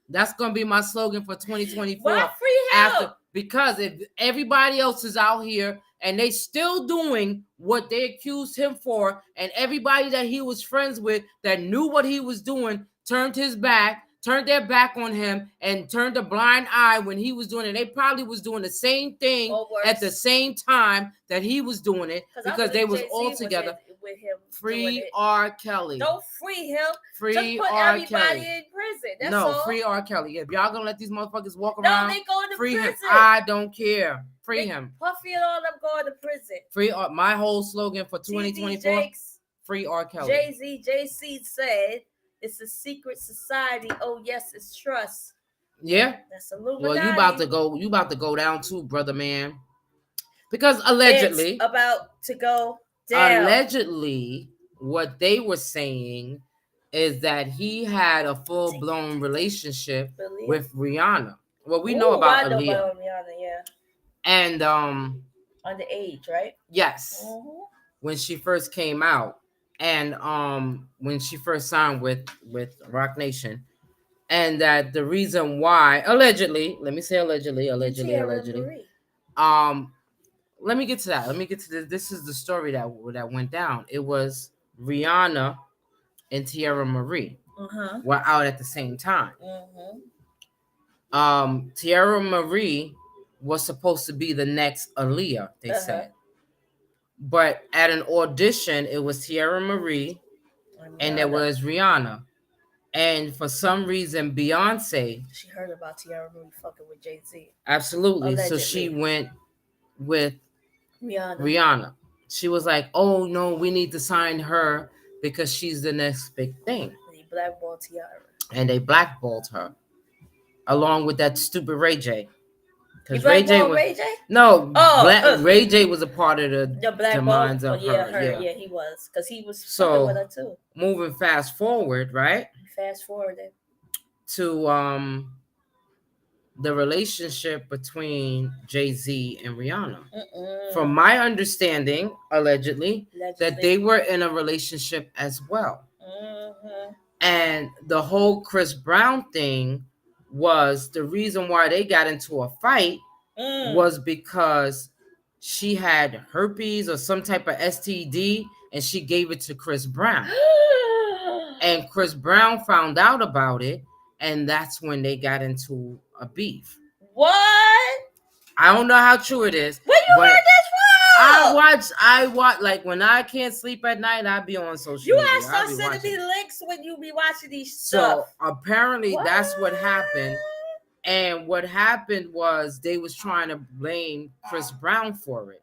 That's gonna be my slogan for 2024. Why free him? Because if everybody else is out here and they still doing what they accused him for, and everybody that he was friends with that knew what he was doing turned their back on him and turned a blind eye when he was doing it. They probably was doing the same thing at the same time that he was doing it, because they was all together. With him free R. Kelly. Don't free him. Free just put R. everybody Kelly. in prison. That's all. Free R. Kelly. If y'all gonna let these motherfuckers walk around, they going to free prison. him. I don't care. Free him. Puffy and all them going to prison. Free R. My whole slogan for 2024. Free R. Kelly. JC said it's a secret society. Oh yes, it's trust. Yeah. That's Illuminati. Well, you about to go down too, brother man. Because allegedly it's about to go down. Allegedly, what they were saying is that he had a full-blown relationship with Rihanna. Well, we know about Aaliyah. About Rihanna, yeah. And underage, right? Yes. Mm-hmm. When she first came out, and when she first signed with Roc Nation, and that the reason why allegedly, let me say allegedly. Let me get to that. Let me get to this. This is the story that went down. It was Rihanna and Tierra Marie were out at the same time. Tierra Marie was supposed to be the next Aaliyah, they said. But at an audition, it was Tierra Marie and there was Rihanna. And for some reason, Beyonce... She heard about Tierra Marie fucking with Jay-Z. Absolutely. Allegedly. So she went with Rihanna. She was like, oh, no, we need to sign her because she's the next big thing. blackball tiara. And they blackballed her, along with that stupid Ray J. Because Ray J was no. Ray J was a part of the demise of her. Yeah, he was, because he was fucking with her too. Moving fast forward, right? Fast forward to the relationship between Jay-Z and Rihanna. From my understanding, allegedly, that they were in a relationship as well. And the whole Chris Brown thing was the reason why they got into a fight was because she had herpes or some type of STD and she gave it to Chris Brown. And Chris Brown found out about it, and that's when they got into a beef. What? I don't know how true it is. Where you heard this from? I watch, like when I can't sleep at night, I be on social media. You start sending me links when you be watching these stuff. So apparently that's what happened. And what happened was they was trying to blame Chris Brown for it.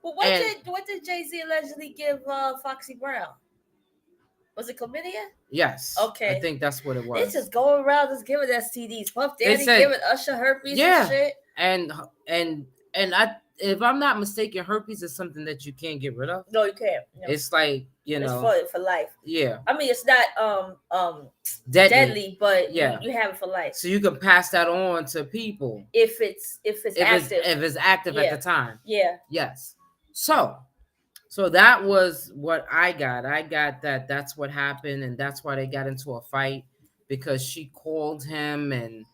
But what did Jay-Z allegedly give Foxy Brown? Was it chlamydia? Yes. Okay. I think that's what it was. They just going around just giving STDs. Puff Daddy giving Usher herpes and shit. And I, if I'm not mistaken, herpes is something that you can't get rid of. No, you can't. No. It's like, it's for life. Yeah. I mean, it's not deadly, but you have it for life. So you can pass that on to people if it's active. If it's active at the time. Yeah. Yes. So that was what I got. I got that that's what happened, and that's why they got into a fight, because she called him and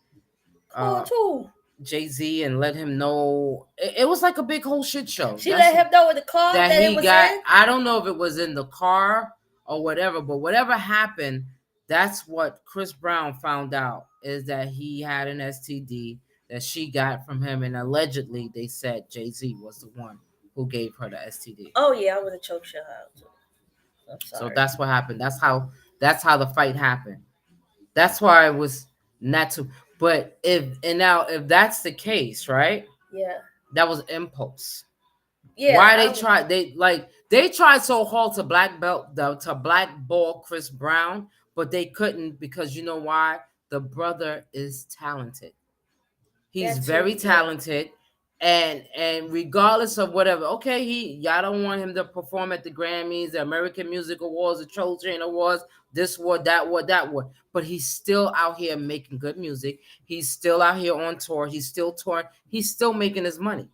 Jay-Z and let him know. It was like a big whole shit show. She let him know in the car that he was in? I don't know if it was in the car or whatever, but whatever happened, that's what Chris Brown found out, is that he had an STD that she got from him, and allegedly they said Jay-Z was the one who gave her the STD. Oh yeah, I would have choked her out. I'm sorry. So that's what happened. That's how the fight happened. That's why it was not to. But if that's the case, right? Yeah. That was impulse. Yeah. Why they tried so hard to blackball Chris Brown, but they couldn't, because you know why? The brother is talented. He's very talented. And regardless of whatever, okay, y'all don't want him to perform at the Grammys, the American Music Awards, the Trojan Awards, this award, that award, but he's still out here making good music. He's still out here on tour. He's still touring. He's still making his money.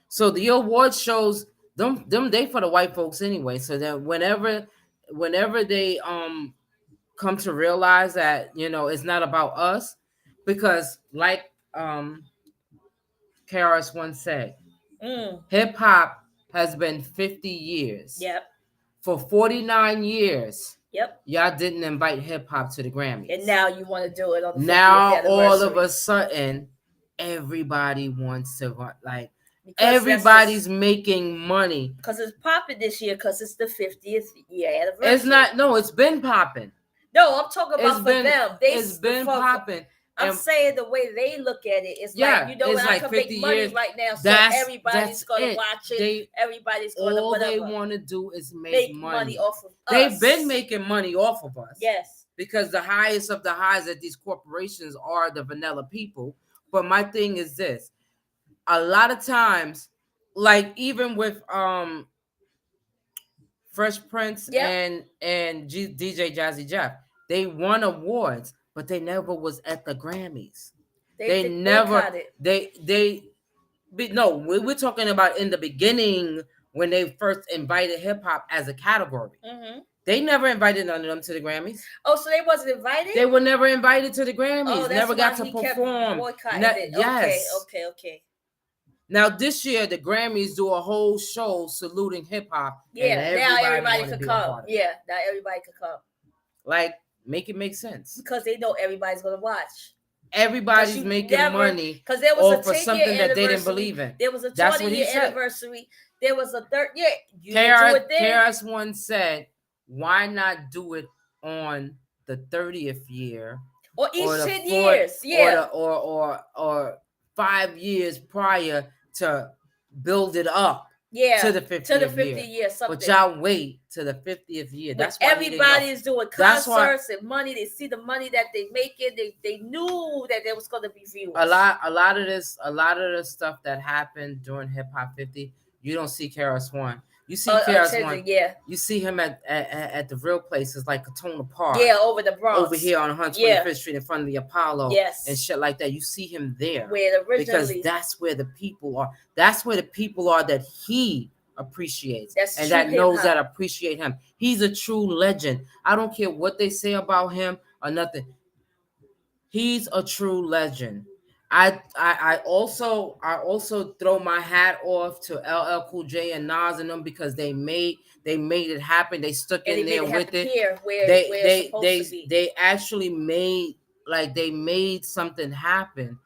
So the award shows them they for the white folks anyway. So that whenever they come to realize that it's not about us, because like KRS once said, hip hop has been 50 years. Yep. For 49 years. Yep. Y'all didn't invite hip hop to the Grammys. And now you want to do it on the 50th now anniversary. All of a sudden, everybody wants to everybody's making money. Because it's popping this year, because it's the 50th year anniversary. It's not. No, it's been popping. No, I'm talking about them. It's been popping. I'm saying the way they look at it, it's like, when I can make money right now, so everybody's going to watch it. Everybody's going to whatever. All they want to do is make money off of us. They've been making money off of us. Yes. Because the highest of the highs at these corporations are the vanilla people. But my thing is this. A lot of times, like even with Fresh Prince and DJ Jazzy Jeff, they won awards, but they never was at the Grammys. They never. We're talking about in the beginning when they first invited hip hop as a category. Mm-hmm. They never invited none of them to the Grammys. Oh, so they wasn't invited? They were never invited to the Grammys. Oh, that's never got to perform. Yes. Okay. Now this year the Grammys do a whole show saluting hip hop. Yeah, now everybody could come. Yeah, now everybody could come. Like, make it make sense. Because they know everybody's gonna watch. Everybody's making money because there was for something that they didn't believe in. There was a 20-year anniversary. There was a third. Yeah, you do it there. KRS once said, "Why not do it on the 30th year or each 10 years? Yeah, or 5 years prior to build it up." Yeah, to the to the 50th 50 year. year But something. y'all wait to the 50th year. When That's why he didn't everybody go. is doing That's why concerts and money, they see the money that they making. They knew that there was going to be viewers. a lot of the stuff that happened during Hip Hop 50, you don't see KRS One. You see KRS One. Yeah. You see him at the real places like Katona Park. Yeah, over the Bronx. Over here on 125th Street in front of the Apollo. Yes. And shit like that. You see him there. Where originally, because that's where the people are. That's where the people are that he appreciates. And that knows that appreciate him. He's a true legend. I don't care what they say about him or nothing. He's a true legend. I also throw my hat off to LL Cool J and Nas and them because they made it happen. They stuck in there with it. They actually made something happen.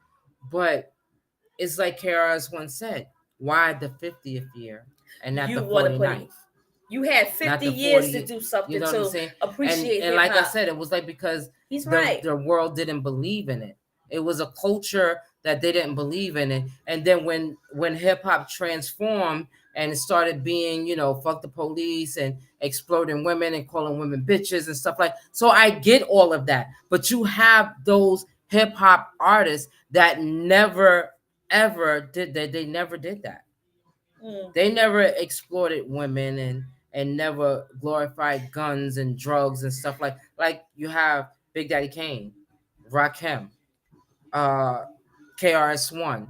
But it's like KRS once said, why the 50th year and not the 49th? You had 50 years to do something, you know what I'm saying? Appreciate and like I said, it was like because the world didn't believe in it. It was a culture that they didn't believe in it. And then when hip hop transformed and it started being, fuck the police and exploding women and calling women bitches and stuff like. So I get all of that. But you have those hip hop artists that never ever did that. They never did that. They never exploited women and never glorified guns and drugs and stuff like you have Big Daddy Kane, Rakim, KRS-One.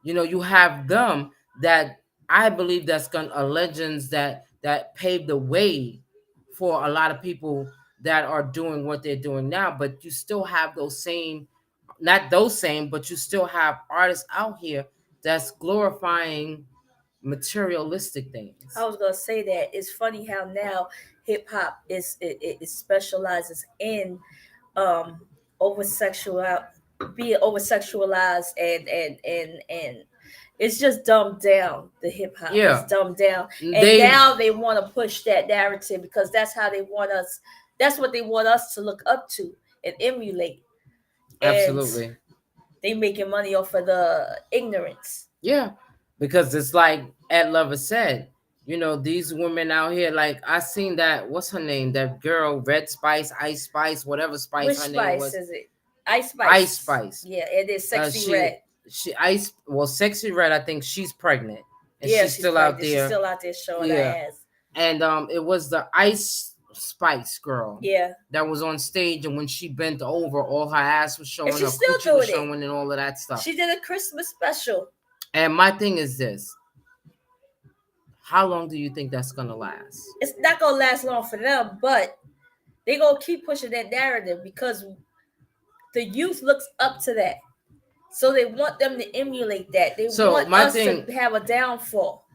You have them that I believe that's legends that paved the way for a lot of people that are doing what they're doing now. But you still have those same, not those same, but you still have artists out here that's glorifying materialistic things. I was gonna say that it's funny how now hip hop it specializes in over sexual being over sexualized and it's just dumbed down. The hip hop is dumbed down, and now they want to push that narrative because that's how they want us. That's what they want us to look up to and emulate. Absolutely, and they making money off of the ignorance. Yeah, because it's like Ed Lover said, these women out here, like I seen that, what's her name? That girl, Red Spice, Ice Spice, whatever Spice. Which her Spice name was. Is it? Ice Spice. Ice Spice. Yeah, it is Sexy Red. Sexy Red, I think she's pregnant. And she's still out there. She's still out there showing her ass. And it was the Ice Spice girl. Yeah. That was on stage, and when she bent over, all her ass was showing, her coochie was showing, and all of that stuff. She did a Christmas special. And my thing is this: how long do you think that's gonna last? It's not gonna last long for them, but they gonna keep pushing that narrative because the youth looks up to that, so they want them to emulate that. They want us to have a downfall,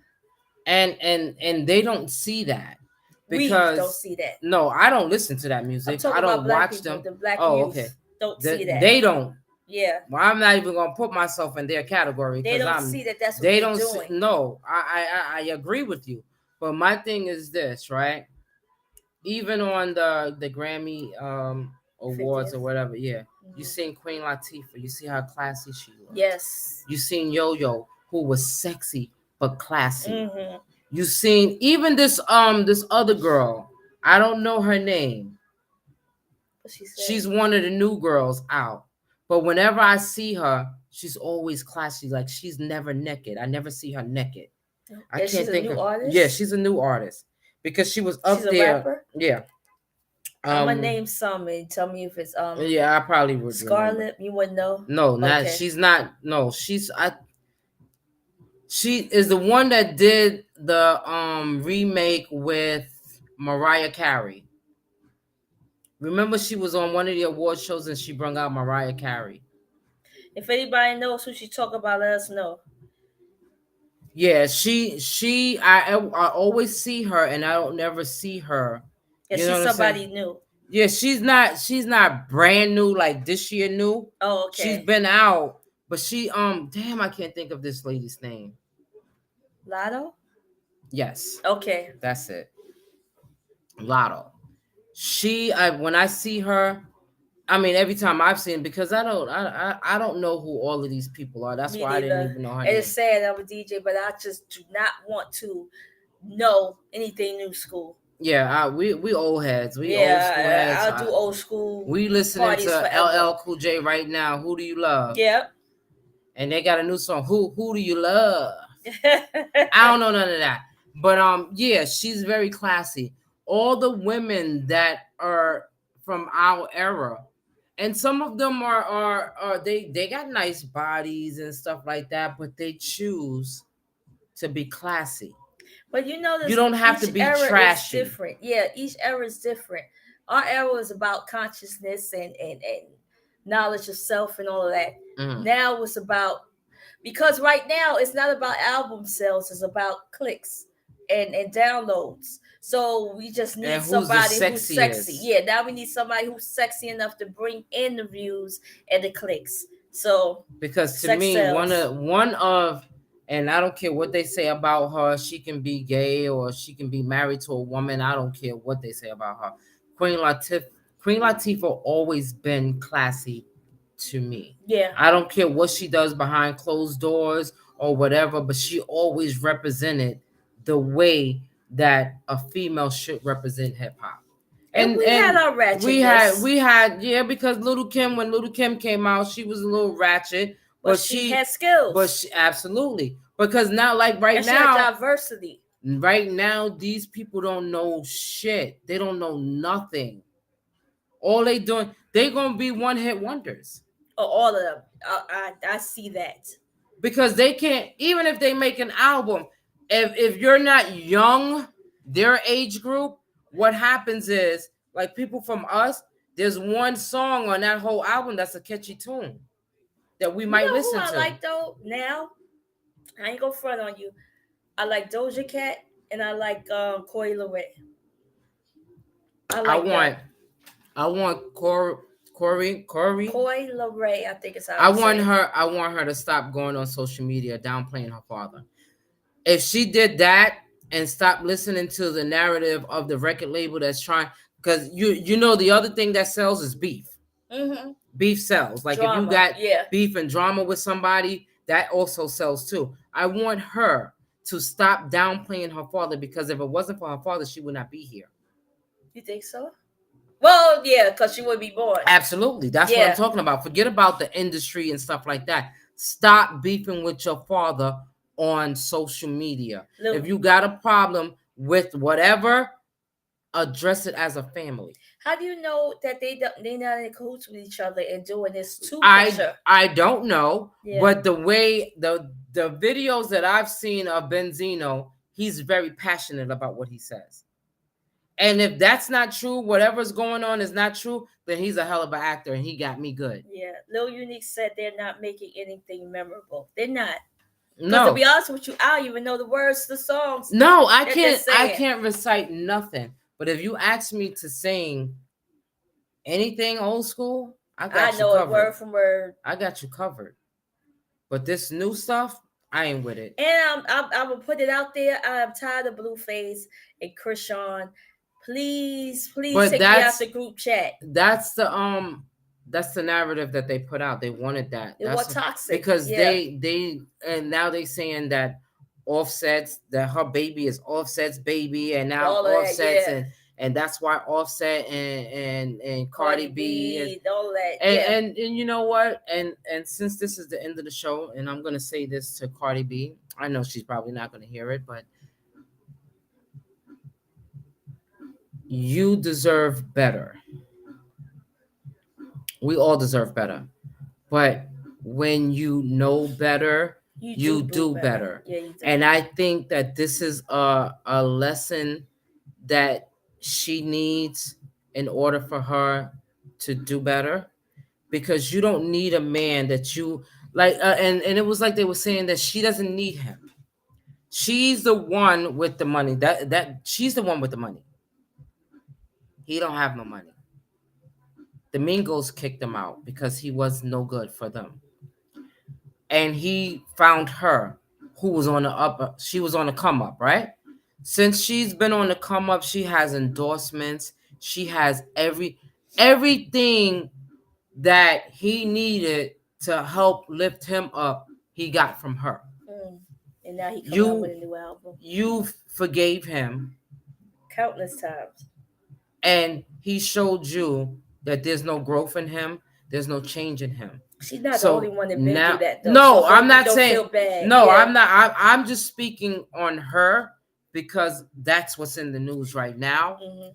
and they don't see that. Because we don't see that. No, I don't listen to that music. I don't watch them. The black youth okay. Don't see that. They don't. Yeah. Well, I'm not even gonna put myself in their category. They don't see that. That's what they don't doing. No, I agree with you. But my thing is this, right? Even on the Grammy awards 50th. Or whatever, yeah. You seen Queen Latifah. You see how classy she was. Yes. You seen Yo-Yo, who was sexy but classy. Mm-hmm. You seen even this other girl. I don't know her name. She's one of the new girls out. But whenever I see her, she's always classy. Like she's never naked. I never see her naked. I can't she's think a new artist? Yeah, she's a new artist because she was up there. A rapper? Yeah. I'm gonna name some and tell me if it's Yeah, I probably would. Scarlett. Remember. You wouldn't know. No, not she's not. No, she is the one that did the remake with Mariah Carey. Remember, she was on one of the award shows and she brought out Mariah Carey. If anybody knows who she talk about, let us know. Yeah, I always see her and I don't never see her. Yeah, she's somebody new. Yeah, she's not brand new like this year new. Oh, okay. She's been out, but she damn, I can't think of this lady's name. Lotto? Yes. Okay. That's it. Lotto. When I see her, I mean, every time I've seen, because I don't know who all of these people are. That's why I didn't even know her name. It's sad I'm a DJ, but I just do not want to know anything new school. Yeah, we old heads. We old school heads. I'll do old school. We listening to LL Cool J right now. Who do you love? Yep. And they got a new song. Who do you love? I don't know none of that. But yeah, she's very classy. All the women that are from our era, and some of them are they got nice bodies and stuff like that, but they choose to be classy. But you know, you don't have to be trashy. Is different. Yeah, each era is different. Our era is about consciousness and knowledge of self and all of that. Mm-hmm. Now it's about, because right now it's not about album sales, it's about clicks and downloads. So we just need somebody who's sexy. Yeah, now we need somebody who's sexy enough to bring in the views and the clicks. So because to me, sells. one of and I don't care what they say about her. She can be gay or she can be married to a woman. I don't care what they say about her. Queen Latifah always been classy to me. Yeah. I don't care what she does behind closed doors or whatever, but she always represented the way that a female should represent hip hop. And we had our ratchetness. We had, yeah, because when Little Kim came out, she was a little ratchet. But she had skills. But she, absolutely. Because now, like right now, she had diversity. Right now, these people don't know shit. They don't know nothing. All they doing, they gonna be one-hit wonders. Oh, all of them. I see that. Because they can't, even if they make an album, if you're not young, their age group, what happens is, like people from us, there's one song on that whole album that's a catchy tune that we might listen to. I like though now, I ain't gonna front on you. I like Doja Cat and I like Coi Leray. I want Coi Leray, I think it's how I want her to stop going on social media downplaying her father. If she did that and stop listening to the narrative of the record label that's trying, because you know the other thing that sells is beef. Mm-hmm. Beef sells. Like drama. If you got beef and drama with somebody, that also sells too. I want her to stop downplaying her father, because if it wasn't for her father, she would not be here. You think so? Well, yeah, because she would be born. Absolutely. That's what I'm talking about. Forget about the industry and stuff like that. Stop beefing with your father on social media. If you got a problem with whatever, address it as a family. How do you know that they're not in cahoots with each other and doing this too? I don't know, but the way the videos that I've seen of Benzino, he's very passionate about what he says. And if that's not true, whatever's going on is not true, then he's a hell of an actor and he got me good. Yeah, Lil Unique said they're not making anything memorable. They're not. No. To be honest with you, I don't even know the words to the songs. No, I can't recite nothing. But if you ask me to sing anything old school, I know it word from word. I got you covered. But this new stuff, I ain't with it. And I'm gonna put it out there. I'm tired of Blueface and Krishan. Please take me out the group chat. That's the narrative that they put out. They wanted that. It was toxic because they and now they saying that Offset's, that her baby is Offset's baby, and now Offset's and that's why Offset and Cardi B and all that. And you know what? And since this is the end of the show, and I'm gonna say this to Cardi B, I know she's probably not gonna hear it, but you deserve better. We all deserve better. But when you know better, you do better. Yeah, you do. And I think that this is a lesson that she needs in order for her to do better. Because you don't need a man that you like. And it was like they were saying that she doesn't need him. She's the one with the money. That she's the one with the money. He don't have no money. The Mingos kicked him out because he was no good for them. And he found her, who was on the up. She was on the come up, right? Since she's been on the come up, she has endorsements. She has everything that he needed to help lift him up, he got from her. And now he come out with a new album. You forgave him countless times, and he showed you that there's no growth in him. There's no change in him. She's not the only one that been through that, though. No, so I'm not saying. Feel bad. No, yeah. I'm not. I'm just speaking on her because that's what's in the news right now. Mm-hmm.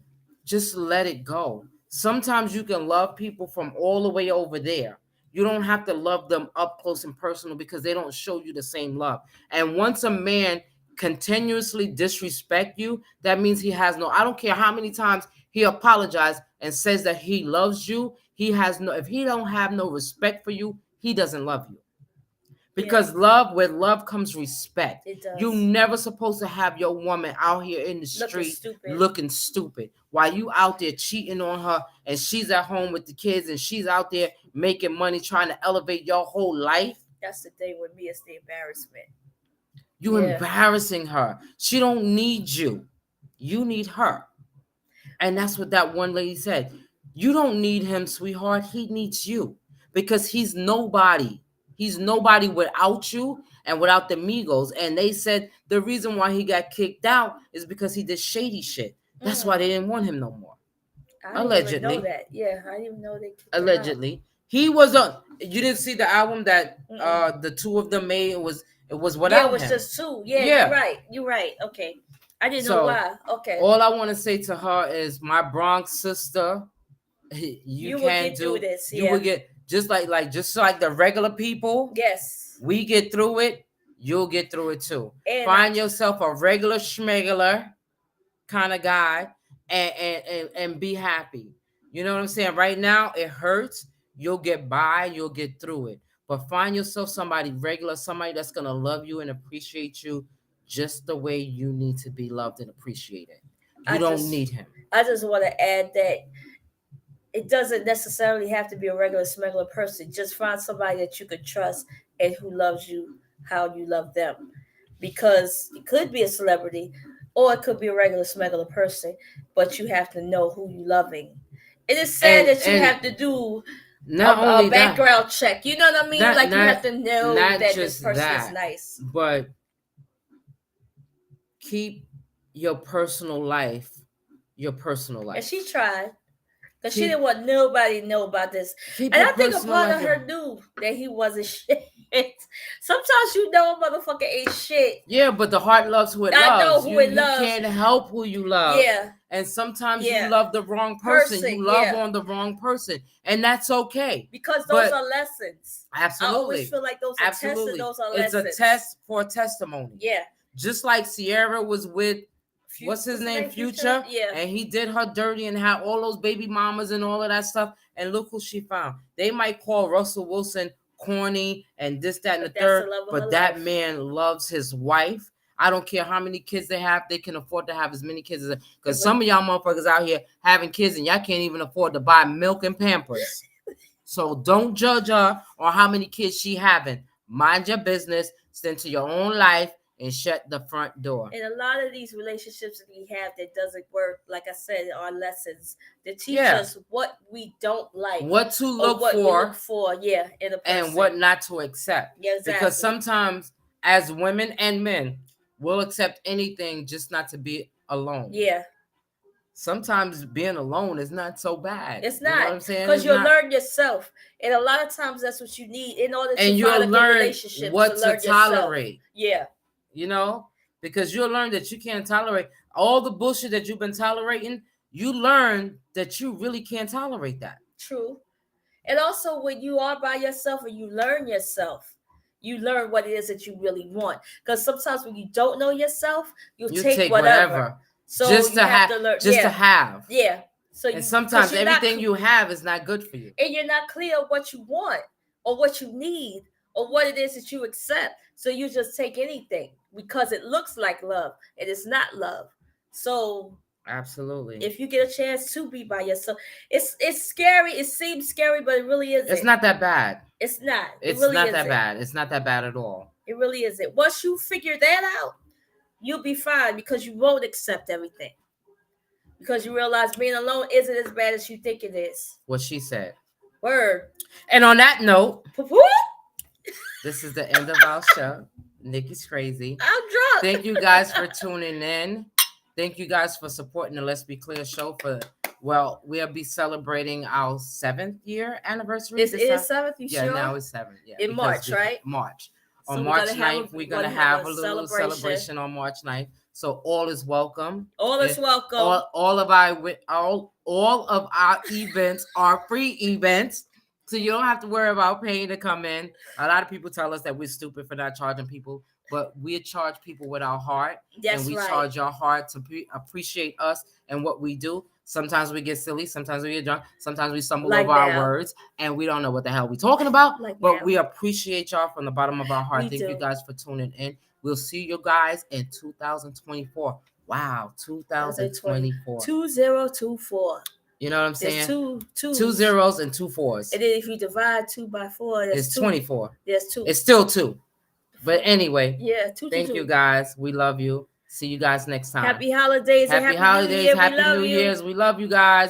Just let it go. Sometimes you can love people from all the way over there. You don't have to love them up close and personal because they don't show you the same love. And once a man continuously disrespect you, that means he has no. I don't care how many times he apologized and says that he loves you. He has no. If he don't have no respect for you, he doesn't love you. Because love, with love comes respect. It does. You never supposed to have your woman out here in the street looking stupid while you out there cheating on her and she's at home with the kids and she's out there making money trying to elevate your whole life. That's the thing with me, it's the embarrassment. You embarrassing her. She don't need you. You need her. And that's what that one lady said. You don't need him, sweetheart. He needs you because he's nobody. He's nobody without you and without the Migos. And they said the reason why he got kicked out is because he did shady shit. That's why they didn't want him no more. Allegedly. Even know that. Yeah, I didn't know they kicked allegedly. Him out. He was on. You didn't see the album that the two of them made. It was without him. It was just two. Yeah, you're right. Okay. I didn't know why. Okay. All I want to say to her is, my Bronx sister, you can do this. You will get just like the regular people. Yes. We get through it. You'll get through it too. And find yourself a regular schmegular kind of guy and be happy. You know what I'm saying? Right now it hurts. You'll get by. You'll get through it. But find yourself somebody regular, somebody that's gonna love you and appreciate you just the way you need to be loved and appreciated. You don't need him. I just want to add that it doesn't necessarily have to be a regular smuggler person. Just find somebody that you could trust and who loves you how you love them. Because it could be a celebrity or it could be a regular smuggler person, but you have to know who you're loving. It is sad that you have to do a background check. You know what I mean? You have to know that this person is nice. But keep your personal life your personal life. And she tried. Because she didn't want nobody to know about this. And I think a part of her knew that he wasn't shit. Sometimes you know a motherfucker ain't shit. Yeah, but the heart loves who it loves. I know who it loves. You can't help who you love. Yeah. And sometimes you love the wrong person. You love on the wrong person. And that's okay. Because those are lessons. Absolutely. I always feel like those are tests and those are lessons. It's a test for a testimony. Yeah. Just like Sierra was with what's his name? Future? Yeah. And he did her dirty and had all those baby mamas and all of that stuff. And look who she found. They might call Russell Wilson corny and this, that, and the third. But that man loves his wife. I don't care how many kids they have. They can afford to have as many kids as because some of y'all motherfuckers out here having kids and y'all can't even afford to buy milk and Pampers. So don't judge her on how many kids she having. Mind your business. Stay to your own life. And shut the front door. And a lot of these relationships that we have that doesn't work, like I said, are lessons that teach us what we don't like, what to look for, in a person, and what not to accept. Yeah, exactly. Because sometimes, as women and men, we'll accept anything just not to be alone. Yeah. Sometimes being alone is not so bad. It's not. You know what I'm saying? Because you'll learn yourself. And a lot of times that's what you need in order to find a good relationship. What to tolerate. Yeah. You know, because you'll learn that you can't tolerate all the bullshit that you've been tolerating. You learn that you really can't tolerate that. True. And also when you are by yourself and you learn yourself, you learn what it is that you really want. Because sometimes when you don't know yourself, you take whatever. So just to have to learn. Just to have. Yeah. So and sometimes everything you have is not good for you. And you're not clear what you want or what you need or what it is that you accept. So you just take anything because it looks like love and it's not love. So absolutely, if you get a chance to be by yourself, it's scary. It seems scary, but it really isn't. It's not that bad. It's not. It's really not that bad. It's not that bad at all. It really isn't. Once you figure that out, you'll be fine because you won't accept everything. Because you realize being alone isn't as bad as you think it is. What she said. Word. And on that note, this is the end of our show. Nikki's crazy. I'm drunk. Thank you guys for tuning in. Thank you guys for supporting the Let's Be Clear show. We'll be celebrating our 7th year anniversary. It is 7th, you sure? Yeah, now it's 7th. Yeah, in March, right? March. So on March 9th, we're going to have a little celebration on March 9th. So all is welcome. All is welcome. All of our events are free events. So you don't have to worry about paying to come in. A lot of people tell us that we're stupid for not charging people, but we charge people with our heart. That's and we right. charge our heart to appreciate us and what we do. Sometimes we get silly. Sometimes we get drunk. Sometimes we stumble over our words and we don't know what the hell we're talking about. But we appreciate y'all from the bottom of our heart. Thank you guys for tuning in. We'll see you guys in 2024. Wow, 2024. 2024. You know what I'm saying? There's 2 zeros and 2 4s. And then if you divide 2 by 4, it's 24. There's 2. It's still 2. But anyway, yeah, thank you guys. We love you. See you guys next time. Happy holidays. Happy holidays. Happy New Year's. We love you guys.